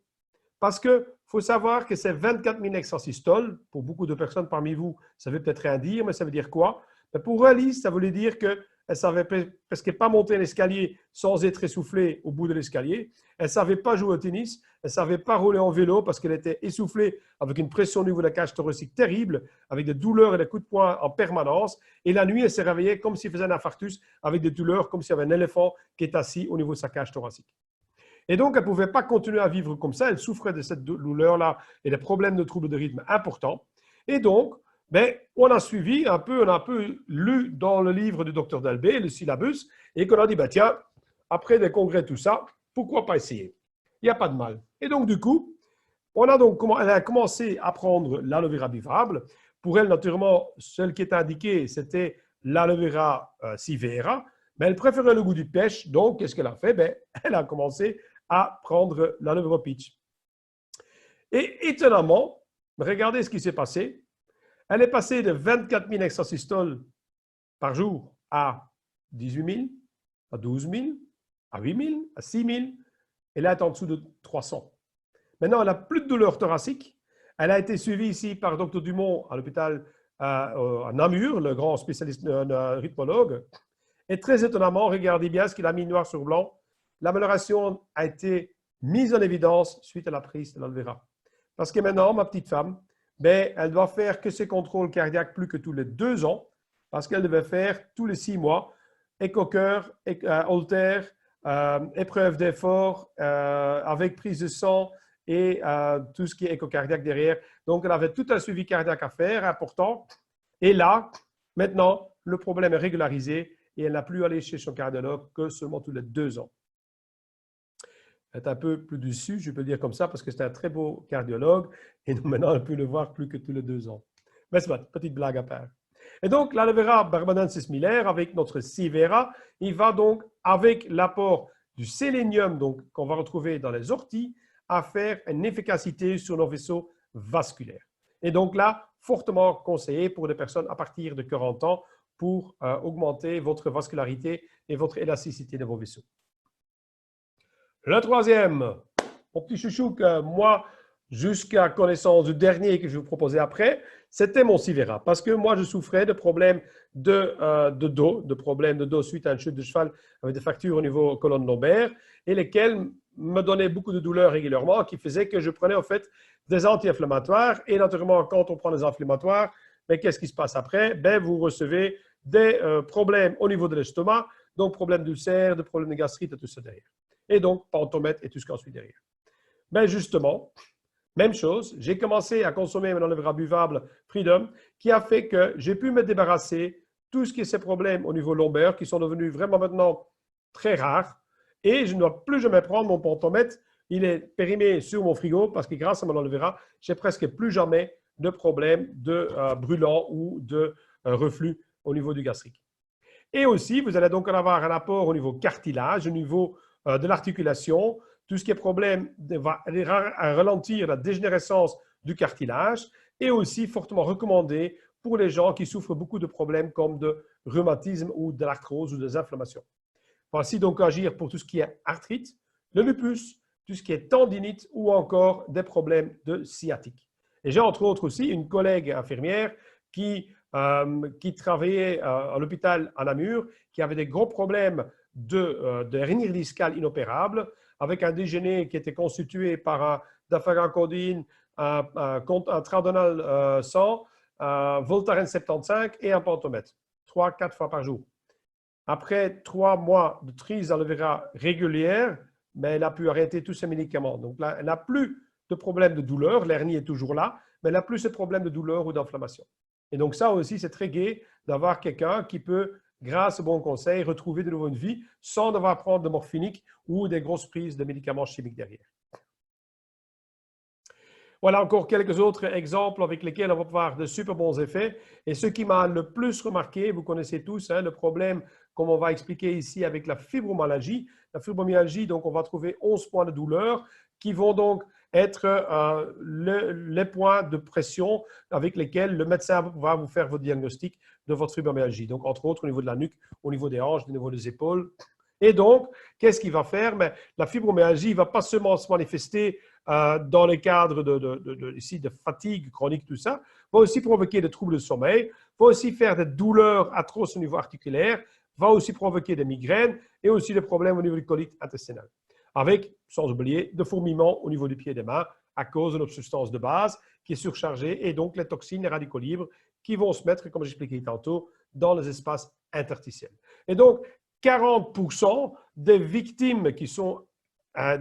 [SPEAKER 1] Parce qu'il faut savoir que c'est 24 000 extrasystoles. Pour beaucoup de personnes parmi vous, ça ne veut peut-être rien dire, mais ça veut dire quoi? Pour Alice, ça voulait dire qu'elle ne savait presque pas monter l'escalier sans être essoufflée au bout de l'escalier. Elle ne savait pas jouer au tennis. Elle ne savait pas rouler en vélo parce qu'elle était essoufflée avec une pression au niveau de la cage thoracique terrible, avec des douleurs et des coups de poing en permanence. Et la nuit, elle s'est réveillée comme s'il faisait un infarctus, avec des douleurs comme s'il y avait un éléphant qui est assis au niveau de sa cage thoracique. Et donc, elle ne pouvait pas continuer à vivre comme ça. Elle souffrait de cette douleur-là et des problèmes de troubles de rythme importants. Et donc, on a suivi un peu, on a un peu lu dans le livre du Dr Delbé, le syllabus, et qu'on a dit, tiens, après des congrès, tout ça, pourquoi pas essayer? Il n'y a pas de mal. Et donc, du coup, elle a commencé à prendre l'aloe vera buvable. Pour elle, naturellement, celle qui était indiquée, c'était l'aloe vera Sivera, mais elle préférait le goût du pêche. Donc, qu'est-ce qu'elle a fait? Elle a commencé à prendre l'aloe vera peach. Et étonnamment, regardez ce qui s'est passé. Elle est passée de 24 000 extrasystoles par jour à 18 000, à 12 000, à 8 000, à 6 000. Et là, elle est en dessous de 300. Maintenant, elle n'a plus de douleur thoracique. Elle a été suivie ici par Dr Dumont à l'hôpital à Namur, le grand spécialiste rythmologue. Et très étonnamment, regardez bien ce qu'il a mis noir sur blanc. L'amélioration a été mise en évidence suite à la prise de l'aloe vera. Parce que maintenant, ma petite femme, elle doit faire que ses contrôles cardiaques plus que tous les 2 ans, parce qu'elle devait faire tous les 6 mois écho-cœur, holter, épreuve d'effort avec prise de sang et tout ce qui est échocardiaque derrière. Donc, elle avait tout un suivi cardiaque à faire, important. Et là, maintenant, le problème est régularisé et elle n'a plus à aller chez son cardiologue que seulement tous les 2 ans. Elle est un peu plus dessus, je peux le dire comme ça, parce que c'est un très beau cardiologue et nous, maintenant, elle peut le voir plus que tous les 2 ans. Mais c'est une petite blague à part. Et donc, l'aloe vera barbadensis miller avec notre Sivera, il va donc, avec l'apport du sélénium qu'on va retrouver dans les orties, à faire une efficacité sur nos vaisseaux vasculaires. Et donc là, fortement conseillé pour des personnes à partir de 40 ans pour augmenter votre vascularité et votre élasticité de vos vaisseaux. Le troisième, mon petit chouchou que moi, jusqu'à connaissance du dernier que je vais vous proposer après, c'était mon Sivera. Parce que moi, je souffrais de problèmes de dos, suite à une chute de cheval avec des fractures au niveau colonne lombaire et lesquelles me donnaient beaucoup de douleurs régulièrement, qui faisaient que je prenais en fait des anti-inflammatoires. Et naturellement, quand on prend des anti-inflammatoires, qu'est-ce qui se passe après? Vous recevez des problèmes au niveau de l'estomac, donc problèmes d'ulcères, de problèmes de gastrite et tout ça derrière. Et donc, pentomètre et tout ce qu'on suit derrière. Justement, même chose, j'ai commencé à consommer mon aloe vera buvable Freedom, qui a fait que j'ai pu me débarrasser tout ce qui est ces problèmes au niveau lombaire, qui sont devenus vraiment maintenant très rares. Et je ne dois plus jamais prendre mon pentomètre. Il est périmé sur mon frigo parce que grâce à mon aloe vera, j'ai presque plus jamais de problème de brûlant ou de reflux au niveau du gastrique. Et aussi, vous allez donc avoir un apport au niveau cartilage, au niveau de l'articulation. Tout ce qui est problème va ralentir la dégénérescence du cartilage et aussi fortement recommandé pour les gens qui souffrent beaucoup de problèmes comme de rhumatisme ou de l'arthrose ou des inflammations. Voici donc agir pour tout ce qui est arthrite, le lupus, tout ce qui est tendinite ou encore des problèmes de sciatique. Et j'ai entre autres aussi une collègue infirmière qui travaillait à l'hôpital à Namur, qui avait des gros problèmes de hernie discale inopérable, avec un déjeuner qui était constitué par un dafagracodine, un tradonal 100, Voltaren 75 et un pentomètre, 3-4 fois par jour. Après 3 mois de prise d'aloe vera régulière, mais elle a pu arrêter tous ses médicaments. Donc là, elle n'a plus de problème de douleur, l'hernie est toujours là, mais elle n'a plus ce problème de douleur ou d'inflammation. Et donc ça aussi, c'est très gai d'avoir quelqu'un qui peut, grâce au bon conseil, retrouver de nouveau une vie sans devoir prendre de morphinique ou des grosses prises de médicaments chimiques derrière. Voilà encore quelques autres exemples avec lesquels on va pouvoir de super bons effets. Et ce qui m'a le plus remarqué, vous connaissez tous le problème, comme on va expliquer ici avec la fibromyalgie. La fibromyalgie, donc on va trouver 11 points de douleur qui vont donc être les points de pression avec lesquels le médecin va vous faire votre diagnostic de votre fibromyalgie. Donc, entre autres, au niveau de la nuque, au niveau des hanches, au niveau des épaules. Et donc, qu'est-ce qu'il va faire? Mais la fibromyalgie ne va pas seulement se manifester dans le cadre de fatigue chronique, tout ça, va aussi provoquer des troubles de sommeil, va aussi faire des douleurs atroces au niveau articulaire, va aussi provoquer des migraines et aussi des problèmes au niveau du colite intestinal. Avec, sans oublier, de fourmillements au niveau du pied et des mains à cause de notre substance de base qui est surchargée et donc les toxines, les radicaux libres qui vont se mettre, comme j'expliquais tantôt, dans les espaces interstitiels. Et donc, 40% des victimes qui sont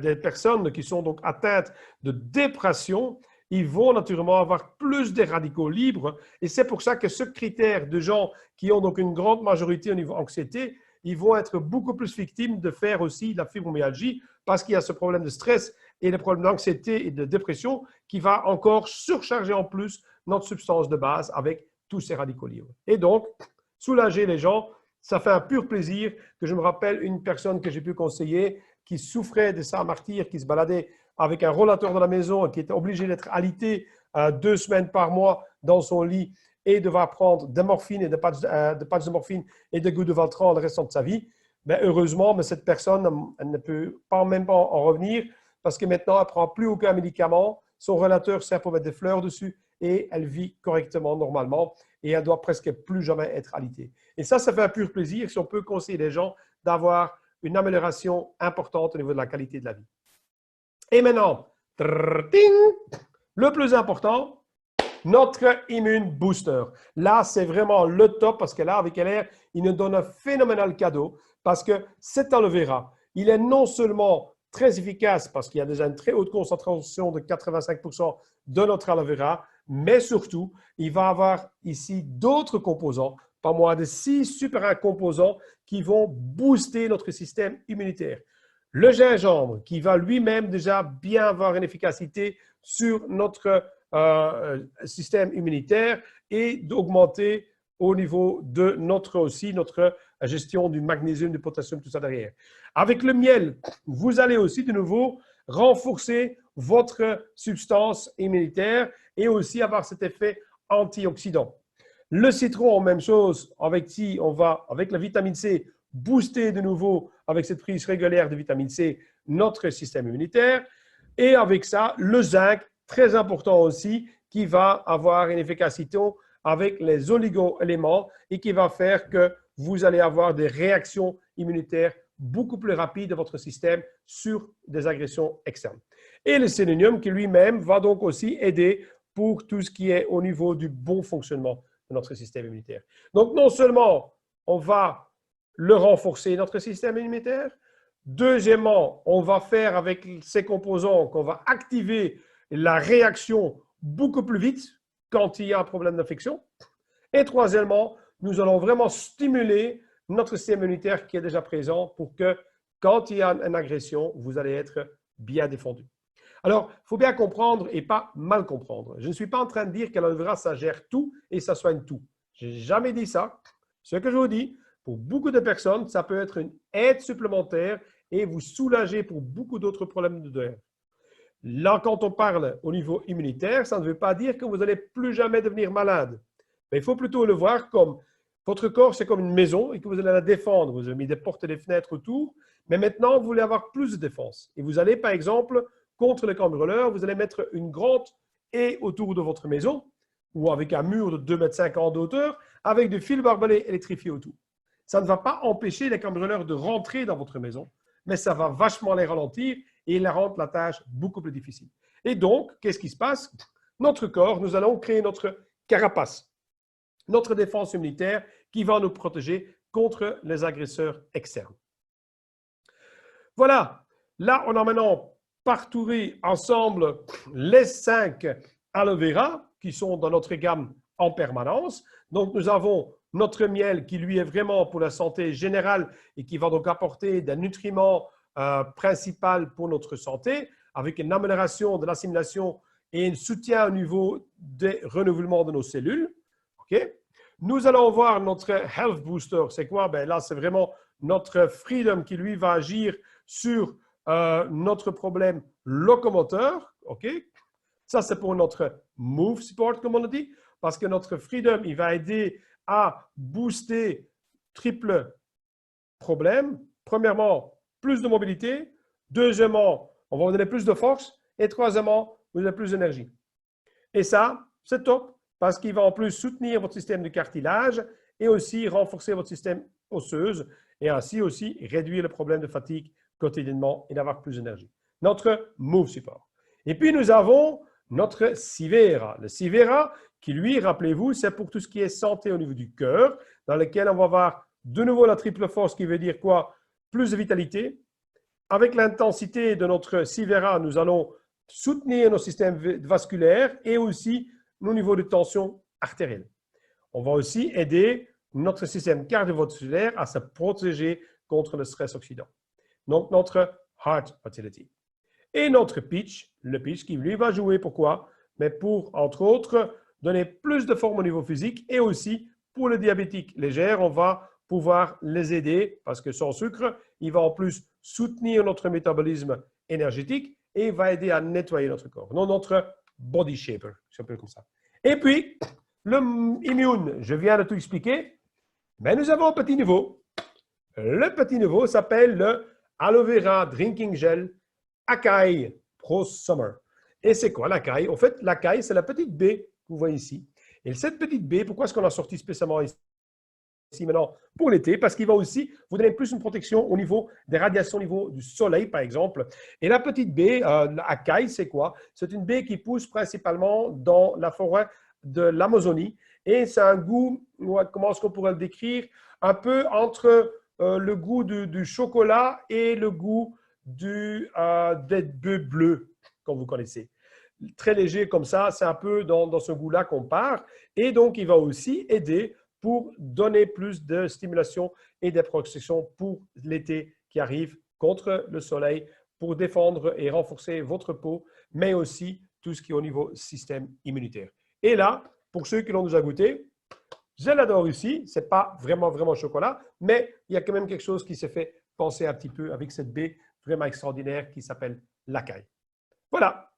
[SPEAKER 1] des personnes qui sont donc atteintes de dépression, ils vont naturellement avoir plus de radicaux libres. Et c'est pour ça que ce critère de gens qui ont donc une grande majorité au niveau anxiété, ils vont être beaucoup plus victimes de faire aussi la fibromyalgie parce qu'il y a ce problème de stress et le problème d'anxiété et de dépression qui va encore surcharger en plus notre substance de base avec tous ces radicaux libres. Et donc, soulager les gens, ça fait un pur plaisir que je me rappelle une personne que j'ai pu conseiller qui souffrait de ça, martyr, qui se baladait avec un rollateur dans la maison et qui était obligé d'être alité 2 semaines par mois dans son lit et devoir prendre des morphines et des patchs de morphine et des gouttes de Valtran le restant de sa vie. Mais heureusement, mais cette personne elle ne peut pas même pas en revenir parce que maintenant, elle ne prend plus aucun médicament. Son rollateur sert pour mettre des fleurs dessus et elle vit correctement, normalement, et elle doit presque plus jamais être alitée. Et ça fait un pur plaisir si on peut conseiller les gens d'avoir une amélioration importante au niveau de la qualité de la vie. Et maintenant, le plus important, notre Immune Booster. Là, c'est vraiment le top parce que là, avec LR, il nous donne un phénoménal cadeau parce que cet aloe vera, il est non seulement très efficace parce qu'il y a déjà une très haute concentration de 85% de notre aloe vera, mais surtout, il va avoir ici d'autres composants, pas moins de 6 super composants qui vont booster notre système immunitaire. Le gingembre, qui va lui-même déjà bien avoir une efficacité sur notre système immunitaire et d'augmenter au niveau de notre gestion du magnésium, du potassium, tout ça derrière. Avec le miel, vous allez aussi de nouveau renforcer votre substance immunitaire et aussi avoir cet effet antioxydant. Le citron, même chose, avec qui on va, avec la vitamine C, booster de nouveau avec cette prise régulière de vitamine C notre système immunitaire. Et avec ça, le zinc, très important aussi, qui va avoir une efficacité avec les oligo-éléments et qui va faire que vous allez avoir des réactions immunitaires beaucoup plus rapides de votre système sur des agressions externes. Et le sélénium qui lui-même va donc aussi aider pour tout ce qui est au niveau du bon fonctionnement de notre système immunitaire. Donc, non seulement on va le renforcer, notre système immunitaire, deuxièmement, on va faire avec ces composants qu'on va activer la réaction beaucoup plus vite quand il y a un problème d'infection. Et troisièmement, nous allons vraiment stimuler notre système immunitaire qui est déjà présent pour que quand il y a une agression, vous allez être bien défendu. Alors, il faut bien comprendre et pas mal comprendre. Je ne suis pas en train de dire qu'Aloe Vera, ça gère tout et ça soigne tout. Je n'ai jamais dit ça. Ce que je vous dis, pour beaucoup de personnes, ça peut être une aide supplémentaire et vous soulager pour beaucoup d'autres problèmes de douleur. Là, quand on parle au niveau immunitaire, ça ne veut pas dire que vous n'allez plus jamais devenir malade. Mais il faut plutôt le voir comme votre corps, c'est comme une maison et que vous allez la défendre. Vous avez mis des portes et des fenêtres autour, mais maintenant, vous voulez avoir plus de défense. Et vous allez, par exemple, contre les cambrioleurs, vous allez mettre une grande haie autour de votre maison ou avec un mur de 2,50 m de hauteur avec des fils barbelés électrifiés autour. Ça ne va pas empêcher les cambrioleurs de rentrer dans votre maison, mais ça va vachement les ralentir et la rendre la tâche beaucoup plus difficile. Et donc, qu'est-ce qui se passe? Notre corps, nous allons créer notre carapace, notre défense immunitaire qui va nous protéger contre les agresseurs externes. Voilà. Là, on a maintenant parcouru ensemble les 5 aloe vera qui sont dans notre gamme en permanence. Donc, nous avons notre miel qui, lui, est vraiment pour la santé générale et qui va donc apporter des nutriments principaux pour notre santé avec une amélioration de l'assimilation et un soutien au niveau des renouvellements de nos cellules. Okay? Nous allons voir notre Health Booster. C'est quoi? Ben là, c'est vraiment notre Freedom qui, lui, va agir sur notre problème locomoteur. Okay? Ça, c'est pour notre Move Support, comme on a dit, parce que notre Freedom, il va aider à booster triple problème. Premièrement, plus de mobilité. Deuxièmement, on va vous donner plus de force. Et troisièmement, vous avez plus d'énergie. Et ça, c'est top parce qu'il va en plus soutenir votre système de cartilage et aussi renforcer votre système osseux et ainsi aussi réduire le problème de fatigue quotidiennement et d'avoir plus d'énergie. Notre Move Support. Et puis, nous avons notre Sivera. Le Sivera, qui lui, rappelez-vous, c'est pour tout ce qui est santé au niveau du cœur, dans lequel on va avoir de nouveau la triple force, qui veut dire quoi? Plus de vitalité. Avec l'intensité de notre Sivera, nous allons soutenir nos systèmes vasculaires et aussi nos niveaux de tension artérielle. On va aussi aider notre système cardiovasculaire à se protéger contre le stress oxydant. Donc, notre Heart Vitality. Et notre pitch, le pitch qui lui va jouer, pourquoi? Mais pour, entre autres, donner plus de forme au niveau physique et aussi pour les diabétiques légères, on va pouvoir les aider parce que sans sucre, il va en plus soutenir notre métabolisme énergétique et il va aider à nettoyer notre corps. Donc, notre body shaper, c'est un peu comme ça. Et puis, le immune, je viens de tout expliquer, mais nous avons un petit nouveau. Le petit nouveau s'appelle le Aloe Vera Drinking Gel Acai Pro Summer. Et c'est quoi l'acai? En fait, l'acai, c'est la petite baie que vous voyez ici. Et cette petite baie, pourquoi est-ce qu'on l'a sortie spécialement ici maintenant pour l'été? Parce qu'il va aussi vous donner plus une protection au niveau des radiations, au niveau du soleil, par exemple. Et la petite baie, l'acai, c'est quoi? C'est une baie qui pousse principalement dans la forêt de l'Amazonie. Et c'est un goût, comment est-ce qu'on pourrait le décrire? Un peu entre le goût du chocolat et le goût des bœufs bleus, comme vous connaissez. Très léger comme ça, c'est un peu dans ce goût-là qu'on part. Et donc, il va aussi aider pour donner plus de stimulation et de protection pour l'été qui arrive contre le soleil, pour défendre et renforcer votre peau, mais aussi tout ce qui est au niveau système immunitaire. Et là, pour ceux qui l'ont déjà goûté, je l'adore ici. Ce n'est pas vraiment chocolat, mais il y a quand même quelque chose qui s'est fait penser un petit peu avec cette baie vraiment extraordinaire qui s'appelle l'acai. Voilà.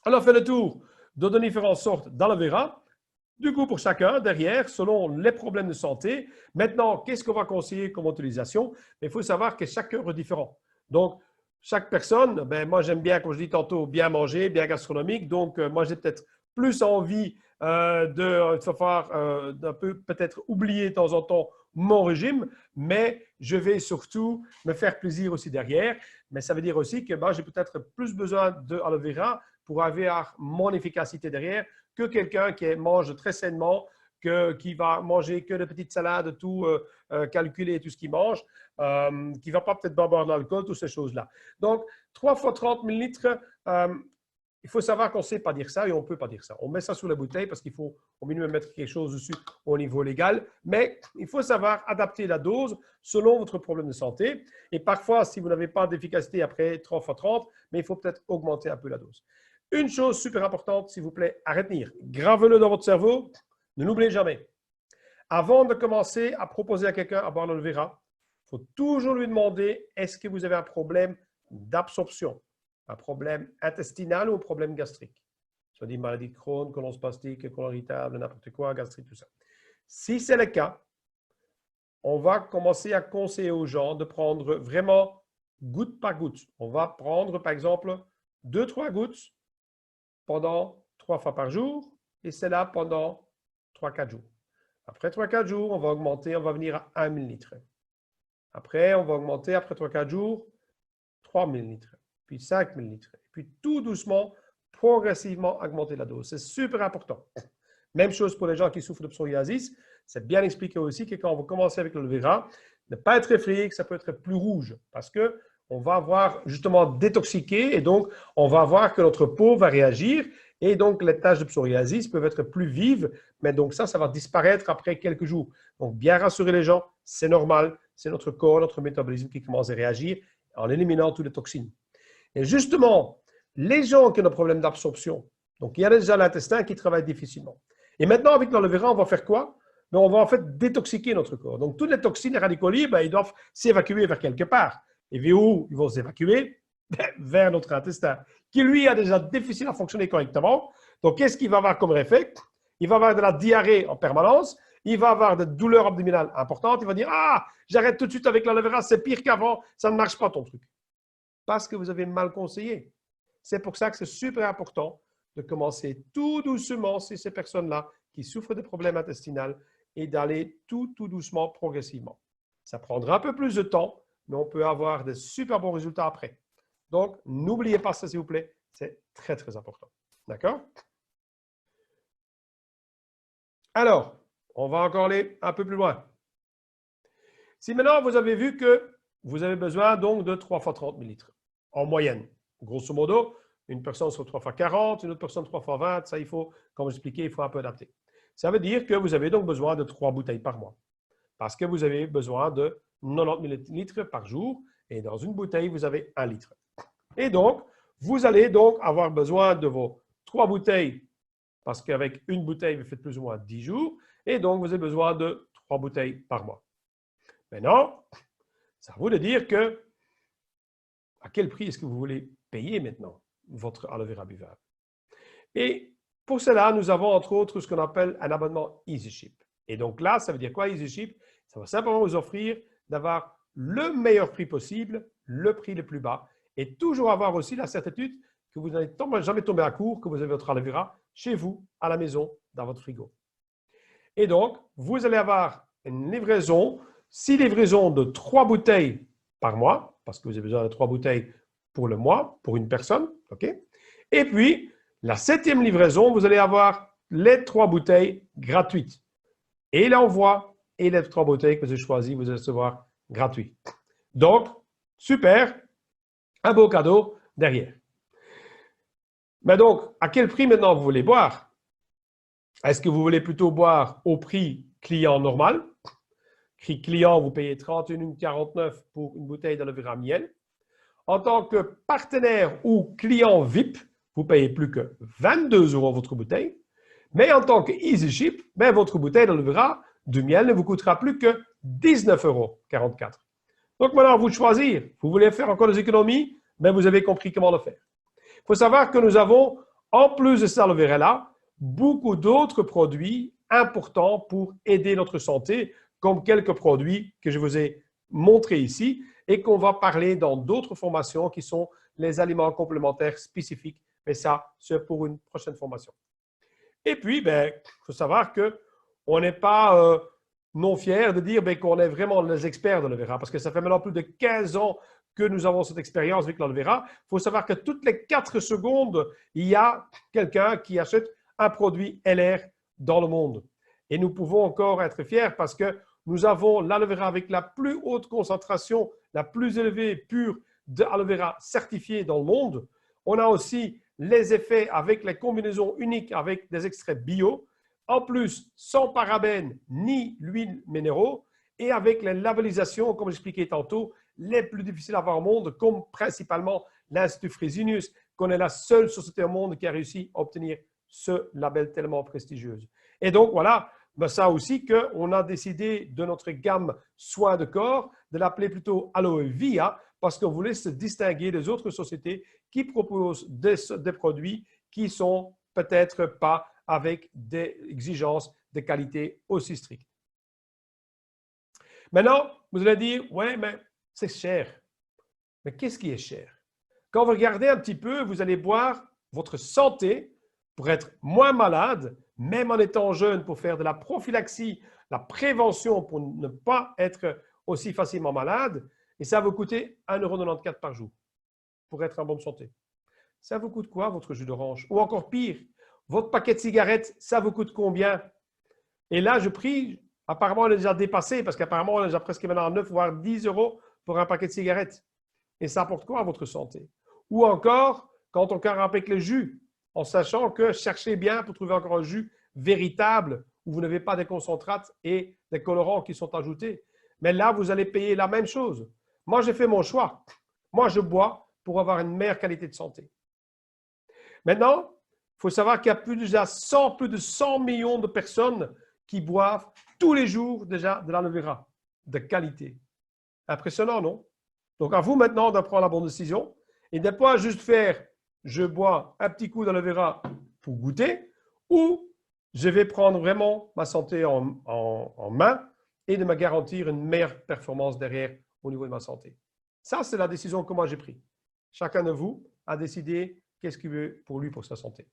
[SPEAKER 1] On a fait le tour de différentes sortes d'aloe vera. Du coup, pour chacun, derrière, selon les problèmes de santé. Maintenant, qu'est-ce qu'on va conseiller comme utilisation? Il faut savoir que chaque cœur est différent. Donc, chaque personne, ben, moi, j'aime bien, comme je dis tantôt, bien manger, bien gastronomique. Donc, moi, j'ai peut-être plus envie d'un peu peut-être oublier de temps en temps mon régime, mais je vais surtout me faire plaisir aussi derrière. Mais ça veut dire aussi que ben, j'ai peut-être plus besoin d'aloe vera pour avoir mon efficacité derrière que quelqu'un qui mange très sainement, qui va manger que de petites salades, tout calculer, tout ce qu'il mange, qui ne va pas peut-être boire de l'alcool, toutes ces choses-là. Donc, 3 fois 30 millilitres, il faut savoir qu'on ne sait pas dire ça et on ne peut pas dire ça. On met ça sur la bouteille parce qu'il faut au minimum mettre quelque chose dessus au niveau légal, mais il faut savoir adapter la dose selon votre problème de santé. Et parfois, si vous n'avez pas d'efficacité après 3 fois 30, mais il faut peut-être augmenter un peu la dose. Une chose super importante, s'il vous plaît, à retenir. Gravez-le dans votre cerveau, ne l'oubliez jamais. Avant de commencer à proposer à quelqu'un à boire l'aloe vera, il faut toujours lui demander est-ce que vous avez un problème d'absorption, un problème intestinal ou un problème gastrique. Soit dit maladie de Crohn, colon spastique, colon irritable, n'importe quoi, gastrique, tout ça. Si c'est le cas, on va commencer à conseiller aux gens de prendre vraiment goutte par goutte. On va prendre, par exemple, 2-3 gouttes pendant 3 fois par jour et c'est là pendant 3-4 jours. Après 3-4 jours, on va augmenter, on va venir à 1 millilitre. Après, on va augmenter, après 3-4 jours, 3 millilitres, puis 5 millilitres. Puis tout doucement, progressivement augmenter la dose. C'est super important. Même chose pour les gens qui souffrent de psoriasis. C'est bien expliqué aussi que quand on va commencer avec l'aloe vera, ne pas être effrayé que ça peut être plus rouge parce que on va avoir justement détoxiqué et donc on va voir que notre peau va réagir et donc les taches de psoriasis peuvent être plus vives, mais donc ça va disparaître après quelques jours. Donc bien rassurer les gens, c'est normal, c'est notre corps, notre métabolisme qui commence à réagir en éliminant toutes les toxines. Et justement, les gens qui ont des problèmes d'absorption, donc il y a déjà l'intestin qui travaille difficilement. Et maintenant, avec l'aloe vera, on va faire quoi? On va en fait détoxiquer notre corps. Donc, toutes les toxines, les radicaux libres, ils doivent s'évacuer vers quelque part. Et vers où ils vont s'évacuer? Vers notre intestin, qui lui a déjà difficile à fonctionner correctement. Donc, qu'est-ce qu'il va avoir comme effet? Il va avoir de la diarrhée en permanence, il va avoir des douleurs abdominales importantes, il va dire « Ah, j'arrête tout de suite avec l'aloe vera, c'est pire qu'avant, ça ne marche pas ton truc. » Parce que vous avez mal conseillé. C'est pour ça que c'est super important de commencer tout doucement chez ces personnes-là qui souffrent de problèmes intestinaux et d'aller tout doucement, progressivement. Ça prendra un peu plus de temps, mais on peut avoir de super bons résultats après. Donc, n'oubliez pas ça, s'il vous plaît. C'est très, très important. D'accord? Alors, on va encore aller un peu plus loin. Si maintenant, vous avez vu que vous avez besoin donc de 3 fois 30 ml en moyenne. Grosso modo, une personne sur 3 fois 40, une autre personne 3 fois 20. Ça, il faut, comme j'expliquais, il faut un peu adapter. Ça veut dire que vous avez donc besoin de 3 bouteilles par mois. Parce que vous avez besoin de 90 ml par jour. Et dans une bouteille, vous avez 1 litre. Et donc, vous allez donc avoir besoin de vos 3 bouteilles, parce qu'avec une bouteille, vous faites plus ou moins 10 jours. Et donc, vous avez besoin de 3 bouteilles par mois. Maintenant, ça veut dire que à quel prix est-ce que vous voulez payer maintenant votre aloe vera buvable? Et pour cela, nous avons entre autres ce qu'on appelle un abonnement EasyShip. Et donc là, ça veut dire quoi EasyShip? Ça va simplement vous offrir d'avoir le meilleur prix possible, le prix le plus bas, et toujours avoir aussi la certitude que vous n'allez jamais tomber à court, que vous avez votre aloe vera chez vous, à la maison, dans votre frigo. Et donc, vous allez avoir une livraison, 6 livraisons de 3 bouteilles par mois, parce que vous avez besoin de 3 bouteilles pour le mois, pour une personne. OK? Et puis, la 7e livraison, vous allez avoir les 3 bouteilles gratuites. Et l'envoi et les 3 bouteilles que vous avez choisies, vous allez recevoir gratuit. Donc, super, un beau cadeau derrière. Mais donc, à quel prix maintenant vous voulez boire? Est-ce que vous voulez plutôt boire au prix client normal? Prix client, vous payez 31,49 € pour une bouteille d'aloe vera miel. En tant que partenaire ou client VIP, vous payez plus que 22 € votre bouteille. Mais en tant que EasyShip, votre bouteille d'aloe vera de miel ne vous coûtera plus que 19,44 €. Donc maintenant, à vous de choisir. Vous voulez faire encore des économies? Vous avez compris comment le faire. Il faut savoir que nous avons, en plus de cet aloe vera-là, beaucoup d'autres produits importants pour aider notre santé, comme quelques produits que je vous ai montrés ici et qu'on va parler dans d'autres formations qui sont les aliments complémentaires spécifiques. Mais ça, c'est pour une prochaine formation. Et puis, il faut savoir qu'on n'est pas non fiers de dire qu'on est vraiment les experts de l'aloe vera, parce que ça fait maintenant plus de 15 ans que nous avons cette expérience avec l'aloe vera. Il faut savoir que toutes les 4 secondes, il y a quelqu'un qui achète un produit LR dans le monde. Et nous pouvons encore être fiers parce que nous avons l'aloe vera avec la plus haute concentration, la plus élevée pure d'aloe vera certifiée dans le monde. On a aussi les effets avec les combinaisons uniques avec des extraits bio. En plus, sans parabènes ni huiles minéraux et avec les labellisations, comme j'expliquais tantôt, les plus difficiles à avoir au monde, comme principalement l'Institut Fresenius, qu'on est la seule société au monde qui a réussi à obtenir ce label tellement prestigieux. Et donc, voilà, ça aussi qu'on a décidé de notre gamme soins de corps de l'appeler plutôt Aloe Via parce qu'on voulait se distinguer des autres sociétés qui proposent des produits qui ne sont peut-être pas avec des exigences de qualité aussi strictes. Maintenant, vous allez dire, ouais, mais c'est cher. Mais qu'est-ce qui est cher? Quand vous regardez un petit peu, vous allez voir votre santé pour être moins malade, même en étant jeune, pour faire de la prophylaxie, la prévention pour ne pas être aussi facilement malade. Et ça va vous coûter 1,94 € par jour pour être en bonne santé. Ça vous coûte quoi, votre jus d'orange? Ou encore pire, votre paquet de cigarettes, ça vous coûte combien? Et là, je prie, apparemment, on est déjà dépassé parce qu'apparemment, on est déjà presque maintenant à 9 voire 10 € pour un paquet de cigarettes. Et ça apporte quoi à votre santé? Ou encore, quand on carpe avec le jus, en sachant que cherchez bien pour trouver encore un jus véritable où vous n'avez pas des concentrates et des colorants qui sont ajoutés. Mais là, vous allez payer la même chose. Moi, j'ai fait mon choix. Moi, je bois pour avoir une meilleure qualité de santé. Maintenant, il faut savoir qu'il y a plus de 100 millions de personnes qui boivent tous les jours déjà de l'aloe vera de qualité. Impressionnant, non? Donc, à vous maintenant de prendre la bonne décision et de ne pas juste faire je bois un petit coup d'aloe vera pour goûter ou je vais prendre vraiment ma santé en main et de me garantir une meilleure performance derrière au niveau de ma santé. Ça, c'est la décision que moi j'ai prise. Chacun de vous a décidé qu'est-ce qu'il veut pour lui, pour sa santé.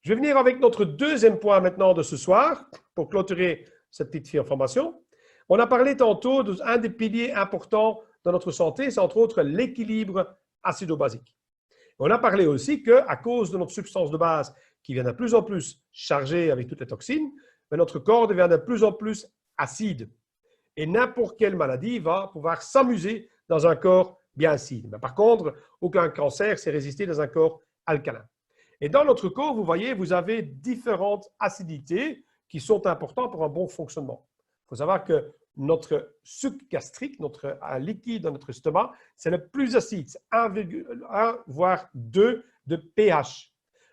[SPEAKER 1] Je vais venir avec notre deuxième point maintenant de ce soir pour clôturer cette petite information. On a parlé tantôt d'un des piliers importants de notre santé, c'est entre autres l'équilibre acido-basique. On a parlé aussi qu'à cause de notre substance de base qui vient de plus en plus chargée avec toutes les toxines, notre corps devient de plus en plus acide. Et n'importe quelle maladie va pouvoir s'amuser dans un corps bien acide. Mais par contre, aucun cancer s'est résisté dans un corps alcalin. Et dans notre corps, vous voyez, vous avez différentes acidités qui sont importantes pour un bon fonctionnement. Il faut savoir que notre suc gastrique, notre liquide dans notre estomac, c'est le plus acide, c'est 1,1 voire 2 de pH.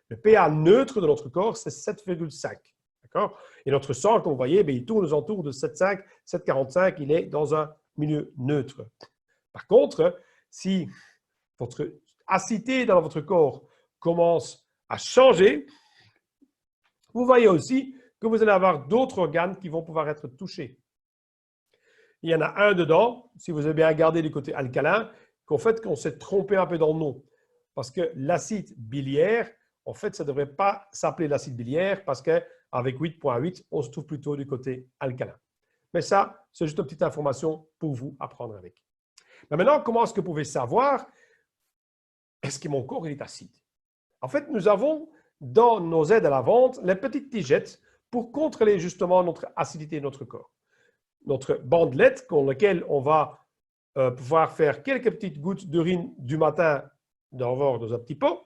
[SPEAKER 1] Le pH neutre de notre corps, c'est 7,5. D'accord? Et notre sang, comme vous voyez, il tourne aux alentours de 7,5, 7,45, il est dans un milieu neutre. Par contre, si votre acidité dans votre corps commence à changer, vous voyez aussi que vous allez avoir d'autres organes qui vont pouvoir être touchés. Il y en a un dedans, si vous avez bien regardé du côté alcalin, qu'en fait, qu'on s'est trompé un peu dans le nom. Parce que l'acide biliaire, en fait, ça ne devrait pas s'appeler l'acide biliaire parce qu'avec 8,8, on se trouve plutôt du côté alcalin. Mais ça, c'est juste une petite information pour vous à prendre avec. Mais maintenant, comment est-ce que vous pouvez savoir est-ce que mon corps est acide? En fait, nous avons dans nos aides à la vente les petites tigettes pour contrôler justement notre acidité de notre corps. Notre bandelette, dans laquelle on va pouvoir faire quelques petites gouttes d'urine du matin dans un petit pot.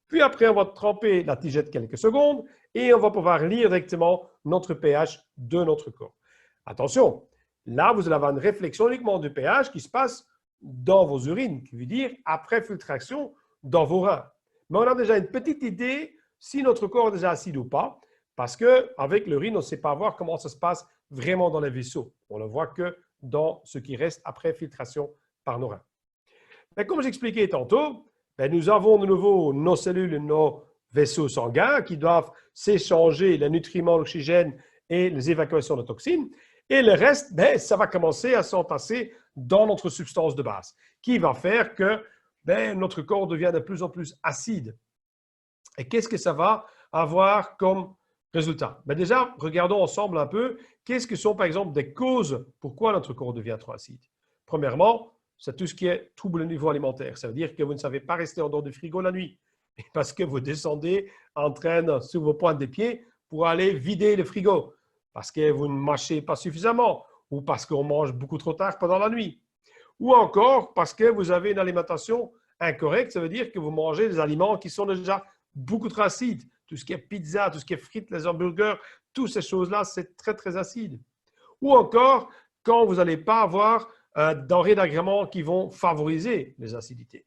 [SPEAKER 1] Puis après, on va tremper la tigette quelques secondes et on va pouvoir lire directement notre pH de notre corps. Attention, là, vous allez avoir une réflexion uniquement du pH qui se passe dans vos urines, qui veut dire après filtration dans vos reins. Mais on a déjà une petite idée si notre corps est déjà acide ou pas, parce qu'avec l'urine, on ne sait pas voir comment ça se passe vraiment dans les vaisseaux. On ne le voit que dans ce qui reste après filtration par nos reins. Mais comme j'expliquais tantôt, nous avons de nouveau nos cellules, nos vaisseaux sanguins qui doivent s'échanger les nutriments, l'oxygène et les évacuations de toxines. Et le reste, ça va commencer à s'entasser dans notre substance de base, qui va faire que notre corps devient de plus en plus acide. Et qu'est-ce que ça va avoir comme résultat? Déjà, regardons ensemble un peu qu'est-ce que sont par exemple des causes pourquoi notre corps devient trop acide. Premièrement, c'est tout ce qui est trouble au niveau alimentaire. Ça veut dire que vous ne savez pas rester en dehors du frigo la nuit parce que vous descendez en train sur vos pointes des pieds pour aller vider le frigo parce que vous ne mâchez pas suffisamment ou parce qu'on mange beaucoup trop tard pendant la nuit ou encore parce que vous avez une alimentation incorrecte. Ça veut dire que vous mangez des aliments qui sont déjà beaucoup trop acides. Tout ce qui est pizza, tout ce qui est frites, les hamburgers, toutes ces choses-là, c'est très, très acide. Ou encore, quand vous n'allez pas avoir denrées d'agrément qui vont favoriser les acidités.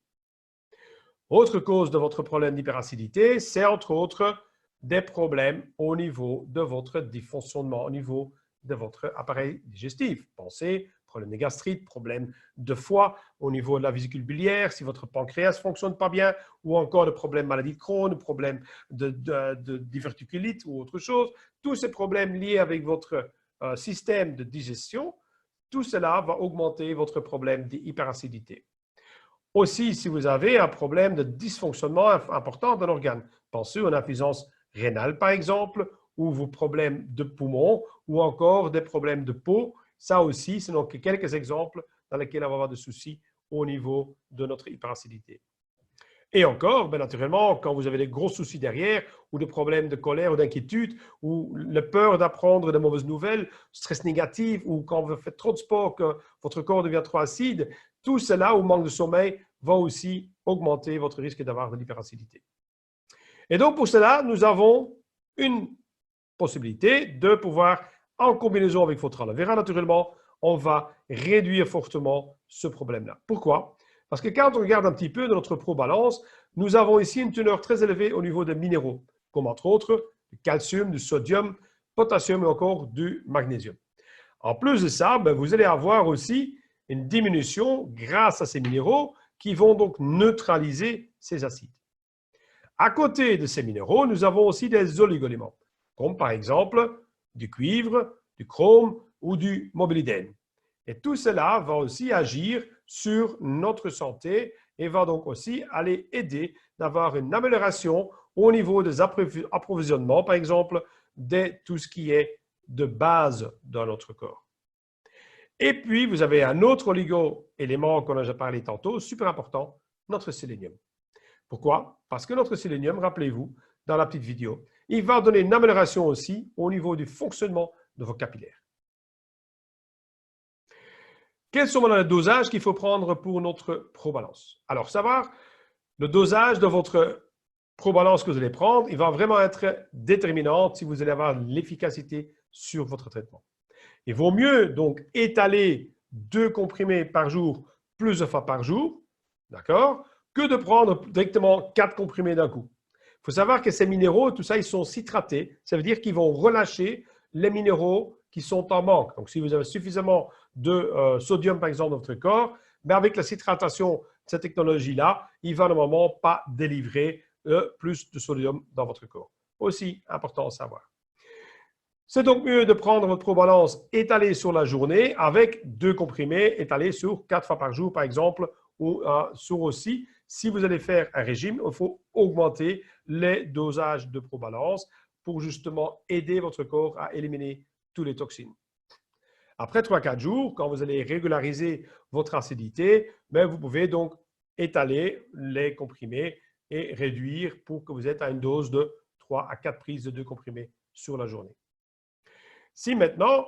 [SPEAKER 1] Autre cause de votre problème d'hyperacidité, c'est entre autres des problèmes au niveau de votre dysfonctionnement, au niveau de votre appareil digestif. Pensez, problème de gastrite, problème de foie, au niveau de la vésicule biliaire, si votre pancréas ne fonctionne pas bien, ou encore de problèmes maladie de Crohn, de problèmes de diverticulite ou autre chose. Tous ces problèmes liés avec votre système de digestion, tout cela va augmenter votre problème d'hyperacidité. Aussi, si vous avez un problème de dysfonctionnement important d'un organe, pensez à une insuffisance rénale par exemple, ou vos problèmes de poumons, ou encore des problèmes de peau, ça aussi, ce sont quelques exemples dans lesquels on va avoir des soucis au niveau de notre hyperacidité. Et encore, naturellement, quand vous avez des gros soucis derrière, ou des problèmes de colère ou d'inquiétude, ou la peur d'apprendre de mauvaises nouvelles, stress négatif, ou quand vous faites trop de sport, que votre corps devient trop acide, tout cela ou manque de sommeil va aussi augmenter votre risque d'avoir de l'hyperacidité. Et donc, pour cela, nous avons une possibilité de pouvoir, en combinaison avec votre aloe vera, naturellement, on va réduire fortement ce problème-là. Pourquoi? Parce que quand on regarde un petit peu de notre ProBalance, nous avons ici une teneur très élevée au niveau des minéraux, comme entre autres du calcium, du sodium, potassium et encore du magnésium. En plus de ça, vous allez avoir aussi une diminution grâce à ces minéraux qui vont donc neutraliser ces acides. À côté de ces minéraux, nous avons aussi des oligoéléments, comme par exemple du cuivre, du chrome ou du molybdène. Et tout cela va aussi agir sur notre santé et va donc aussi aller aider d'avoir une amélioration au niveau des approvisionnements, par exemple, de tout ce qui est de base dans notre corps. Et puis, vous avez un autre oligo-élément qu'on a déjà parlé tantôt, super important, notre sélénium. Pourquoi? Parce que notre sélénium, rappelez-vous, dans la petite vidéo, il va donner une amélioration aussi au niveau du fonctionnement de vos capillaires. Quels sont les dosages qu'il faut prendre pour notre ProBalance? Alors, savoir le dosage de votre ProBalance que vous allez prendre, il va vraiment être déterminant si vous allez avoir l'efficacité sur votre traitement. Il vaut mieux donc étaler 2 comprimés par jour plusieurs fois par jour, d'accord, que de prendre directement 4 comprimés d'un coup. Il faut savoir que ces minéraux, tout ça, ils sont citratés. Ça veut dire qu'ils vont relâcher les minéraux qui sont en manque. Donc, si vous avez suffisamment de sodium, par exemple, dans votre corps, mais avec la citratation de cette technologie-là, il ne va normalement pas délivrer plus de sodium dans votre corps. Aussi important à savoir. C'est donc mieux de prendre votre ProBalance étalé sur la journée avec 2 comprimés étalés sur 4 fois par jour, par exemple, ou sur aussi, si vous allez faire un régime, il faut augmenter les dosages de ProBalance pour justement aider votre corps à éliminer toutes les toxines. Après 3-4 jours, quand vous allez régulariser votre acidité, vous pouvez donc étaler les comprimés et réduire pour que vous êtes à une dose de 3 à 4 prises de 2 comprimés sur la journée. Si maintenant,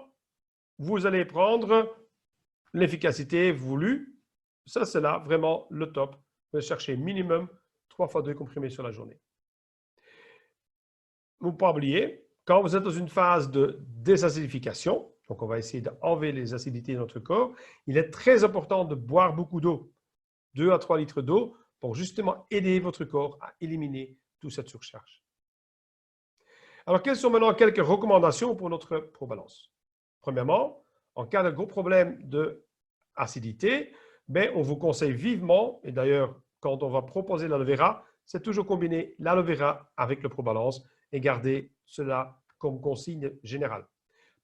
[SPEAKER 1] vous allez prendre l'efficacité voulue, ça c'est là vraiment le top. Vous allez chercher minimum 3 fois 2 comprimés sur la journée. Il ne faut pas oublier, quand vous êtes dans une phase de désacidification, donc on va essayer d'enlever les acidités de notre corps, il est très important de boire beaucoup d'eau, 2 à 3 litres d'eau, pour justement aider votre corps à éliminer toute cette surcharge. Alors, quelles sont maintenant quelques recommandations pour notre ProBalance? Premièrement, en cas de gros problème d'acidité, on vous conseille vivement, et d'ailleurs, quand on va proposer l'aloe vera, c'est toujours combiner l'aloe vera avec le ProBalance et garder cela comme consigne générale.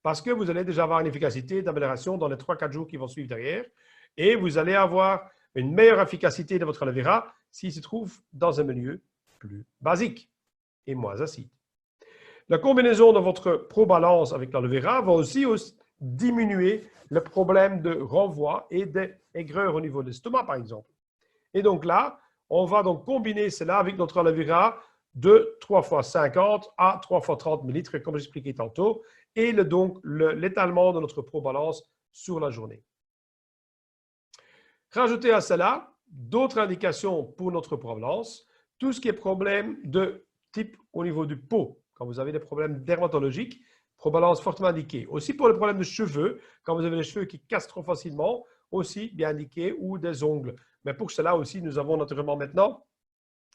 [SPEAKER 1] Parce que vous allez déjà avoir une efficacité d'amélioration dans les 3-4 jours qui vont suivre derrière et vous allez avoir une meilleure efficacité de votre aloe vera s'il se trouve dans un milieu plus basique et moins acide. La combinaison de votre ProBalance avec l'aloe vera va aussi diminuer le problème de renvoi et d'aigreur au niveau de l'estomac, par exemple. Et donc là, on va donc combiner cela avec notre aloe vera de 3 fois 50 à 3 fois 30 ml, comme j'expliquais tantôt, et donc l'étalement de notre ProBalance sur la journée. Rajoutez à cela d'autres indications pour notre ProBalance, tout ce qui est problème de type au niveau du peau. Quand vous avez des problèmes dermatologiques, ProBalance fortement indiqué. Aussi pour les problèmes de cheveux, quand vous avez les cheveux qui cassent trop facilement, aussi bien indiqué, ou des ongles. Mais pour cela aussi, nous avons naturellement maintenant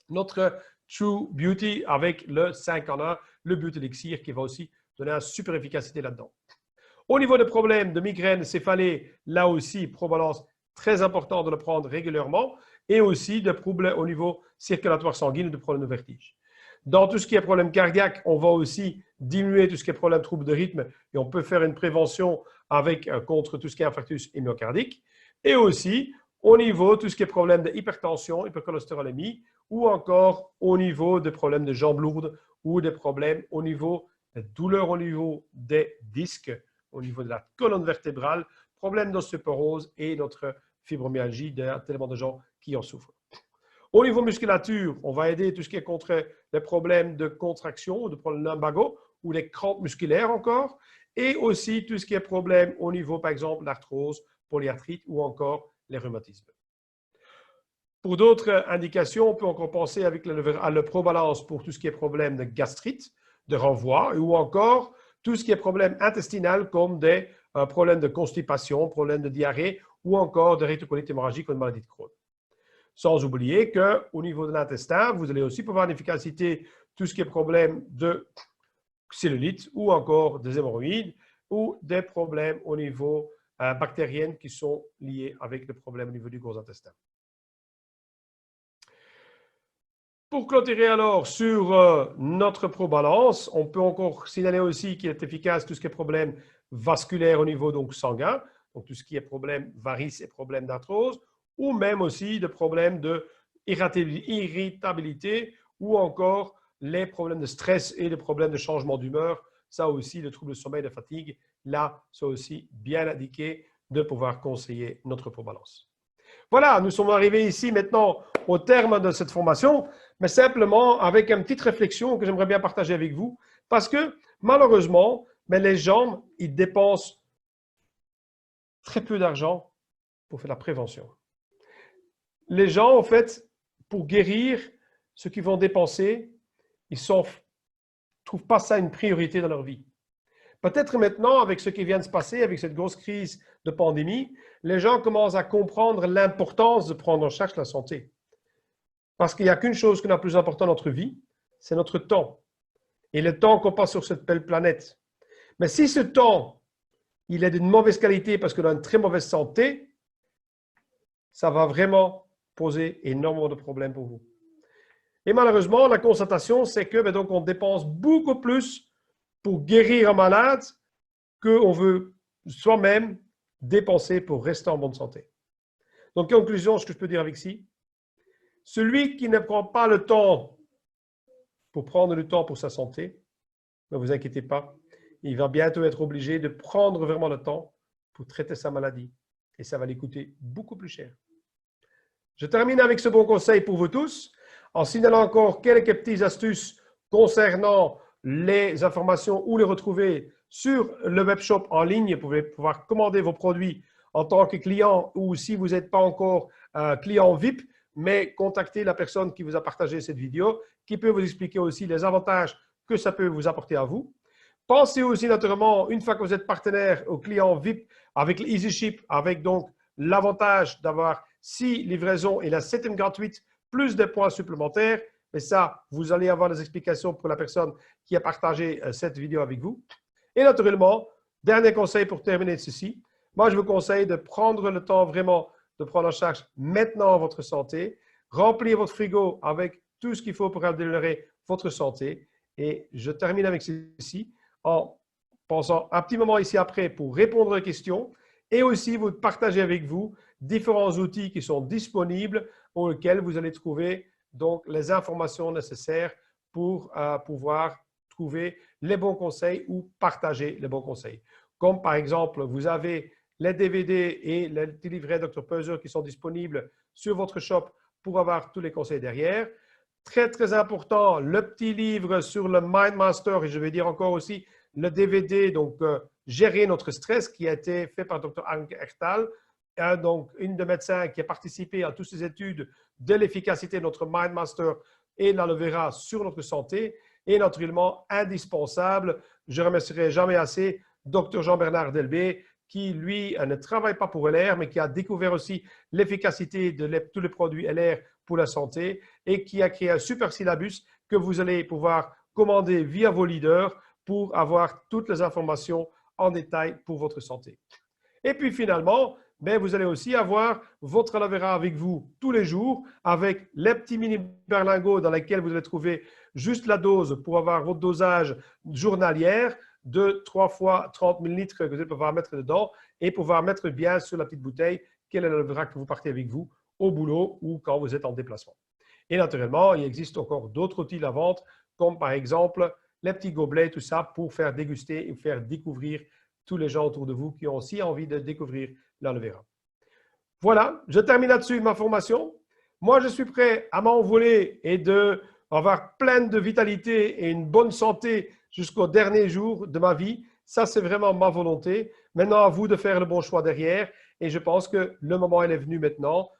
[SPEAKER 1] notre True Beauty avec le 5 en 1, le Beauty Elixir qui va aussi donner une super efficacité là-dedans. Au niveau des problèmes de migraine, céphalée, là aussi, ProBalance, très important de le prendre régulièrement et aussi des problèmes au niveau circulatoire sanguin ou de problèmes de vertige. Dans tout ce qui est problème cardiaque, on va aussi diminuer tout ce qui est problème de troubles de rythme et on peut faire une prévention contre tout ce qui est infarctus et myocardique. Et aussi, au niveau de tout ce qui est problème d'hypertension, hypercholestérolémie ou encore au niveau des problèmes de jambes lourdes ou des problèmes au niveau des douleurs au niveau des disques, au niveau de la colonne vertébrale, problèmes d'ostéoporose et notre fibromyalgie, il y a tellement de gens qui en souffrent. Au niveau musculature, on va aider tout ce qui est contre les problèmes de contraction, de problèmes lumbagaux ou les crampes musculaires encore, et aussi tout ce qui est problème au niveau, par exemple, l'arthrose, polyarthrite ou encore les rhumatismes. Pour d'autres indications, on peut encore penser avec le Probalance pour tout ce qui est problème de gastrite, de renvoi, ou encore tout ce qui est problème intestinal comme des problèmes de constipation, problèmes de diarrhée, ou encore de rétrocolite hémorragique ou de maladie de Crohn. Sans oublier qu'au niveau de l'intestin, vous allez aussi pouvoir en efficacité tout ce qui est problème de cellulite ou encore des hémorroïdes ou des problèmes au niveau bactérien qui sont liés avec le problème au niveau du gros intestin. Pour clôturer alors sur notre Probalance, on peut encore signaler aussi qu'il est efficace tout ce qui est problème vasculaire au niveau donc sanguin, donc tout ce qui est problème varices et problème d'arthrose, ou même aussi de problèmes d'irritabilité ou encore les problèmes de stress et les problèmes de changement d'humeur. Ça aussi, le trouble de sommeil, de fatigue, là, c'est aussi bien indiqué de pouvoir conseiller notre Probalance. Voilà, nous sommes arrivés ici maintenant au terme de cette formation, mais simplement avec une petite réflexion que j'aimerais bien partager avec vous, parce que malheureusement, les gens, ils dépensent très peu d'argent pour faire la prévention. Les gens, en fait, pour guérir, ce qu'ils vont dépenser, ils ne trouvent pas ça une priorité dans leur vie. Peut-être maintenant, avec ce qui vient de se passer, avec cette grosse crise de pandémie, les gens commencent à comprendre l'importance de prendre en charge la santé. Parce qu'il n'y a qu'une chose qui est la plus importante dans notre vie, c'est notre temps. Et le temps qu'on passe sur cette belle planète. Mais si ce temps, il est d'une mauvaise qualité parce qu'on a une très mauvaise santé, ça va vraiment poser énormément de problèmes pour vous. Et malheureusement, la constatation, c'est que donc, on dépense beaucoup plus pour guérir un malade qu'on veut soi-même dépenser pour rester en bonne santé. Donc, en conclusion, ce que je peux dire avec ci, celui qui ne prend pas le temps pour prendre le temps pour sa santé, ne vous inquiétez pas, il va bientôt être obligé de prendre vraiment le temps pour traiter sa maladie. Et ça va lui coûter beaucoup plus cher. Je termine avec ce bon conseil pour vous tous, en signalant encore quelques petites astuces concernant les informations où les retrouver sur le webshop en ligne. Vous pouvez pouvoir commander vos produits en tant que client ou si vous n'êtes pas encore client VIP, mais contactez la personne qui vous a partagé cette vidéo, qui peut vous expliquer aussi les avantages que ça peut vous apporter à vous. Pensez aussi naturellement, une fois que vous êtes partenaire au client VIP avec l'EasyShip, avec donc l'avantage d'avoir 6 livraisons et la 7e gratuite, plus des points supplémentaires. Mais ça, vous allez avoir des explications pour la personne qui a partagé cette vidéo avec vous. Et naturellement, dernier conseil pour terminer ceci, moi je vous conseille de prendre le temps vraiment de prendre en charge maintenant votre santé, remplir votre frigo avec tout ce qu'il faut pour améliorer votre santé. Et je termine avec ceci en pensant un petit moment ici après pour répondre aux questions et aussi vous partager avec vous différents outils qui sont disponibles pour lesquels vous allez trouver donc les informations nécessaires pour pouvoir trouver les bons conseils ou partager les bons conseils. Comme par exemple, vous avez les DVD et les petits livrets Dr Peuser qui sont disponibles sur votre shop pour avoir tous les conseils derrière. Très, très important, le petit livre sur le MindMaster et je vais dire encore aussi le DVD, donc Gérer notre stress qui a été fait par Dr Anke Ertal, donc une de médecins qui a participé à toutes ces études de l'efficacité de notre MindMaster et l'aloe vera sur notre santé et naturellement indispensable, je ne remercierai jamais assez Dr Jean-Bernard Delbé qui, lui, ne travaille pas pour LR, mais qui a découvert aussi l'efficacité de tous les produits LR pour la santé et qui a créé un super syllabus que vous allez pouvoir commander via vos leaders pour avoir toutes les informations en détail pour votre santé. Et puis finalement, vous allez aussi avoir votre aloe vera avec vous tous les jours avec les petits mini berlingots dans lesquels vous allez trouver juste la dose pour avoir votre dosage journalière de 3 fois 30 ml que vous allez pouvoir mettre dedans et pouvoir mettre bien sur la petite bouteille quel est l'aloe vera que vous partez avec vous au boulot ou quand vous êtes en déplacement. Et naturellement, il existe encore d'autres outils à vente comme par exemple les petits gobelets, tout ça pour faire déguster et faire découvrir tous les gens autour de vous qui ont aussi envie de découvrir l'aloe vera. Voilà, je termine là-dessus ma formation. Moi, je suis prêt à m'envoler et d'avoir plein de vitalité et une bonne santé jusqu'au dernier jour de ma vie. Ça, c'est vraiment ma volonté. Maintenant, à vous de faire le bon choix derrière. Et je pense que le moment elle est venu maintenant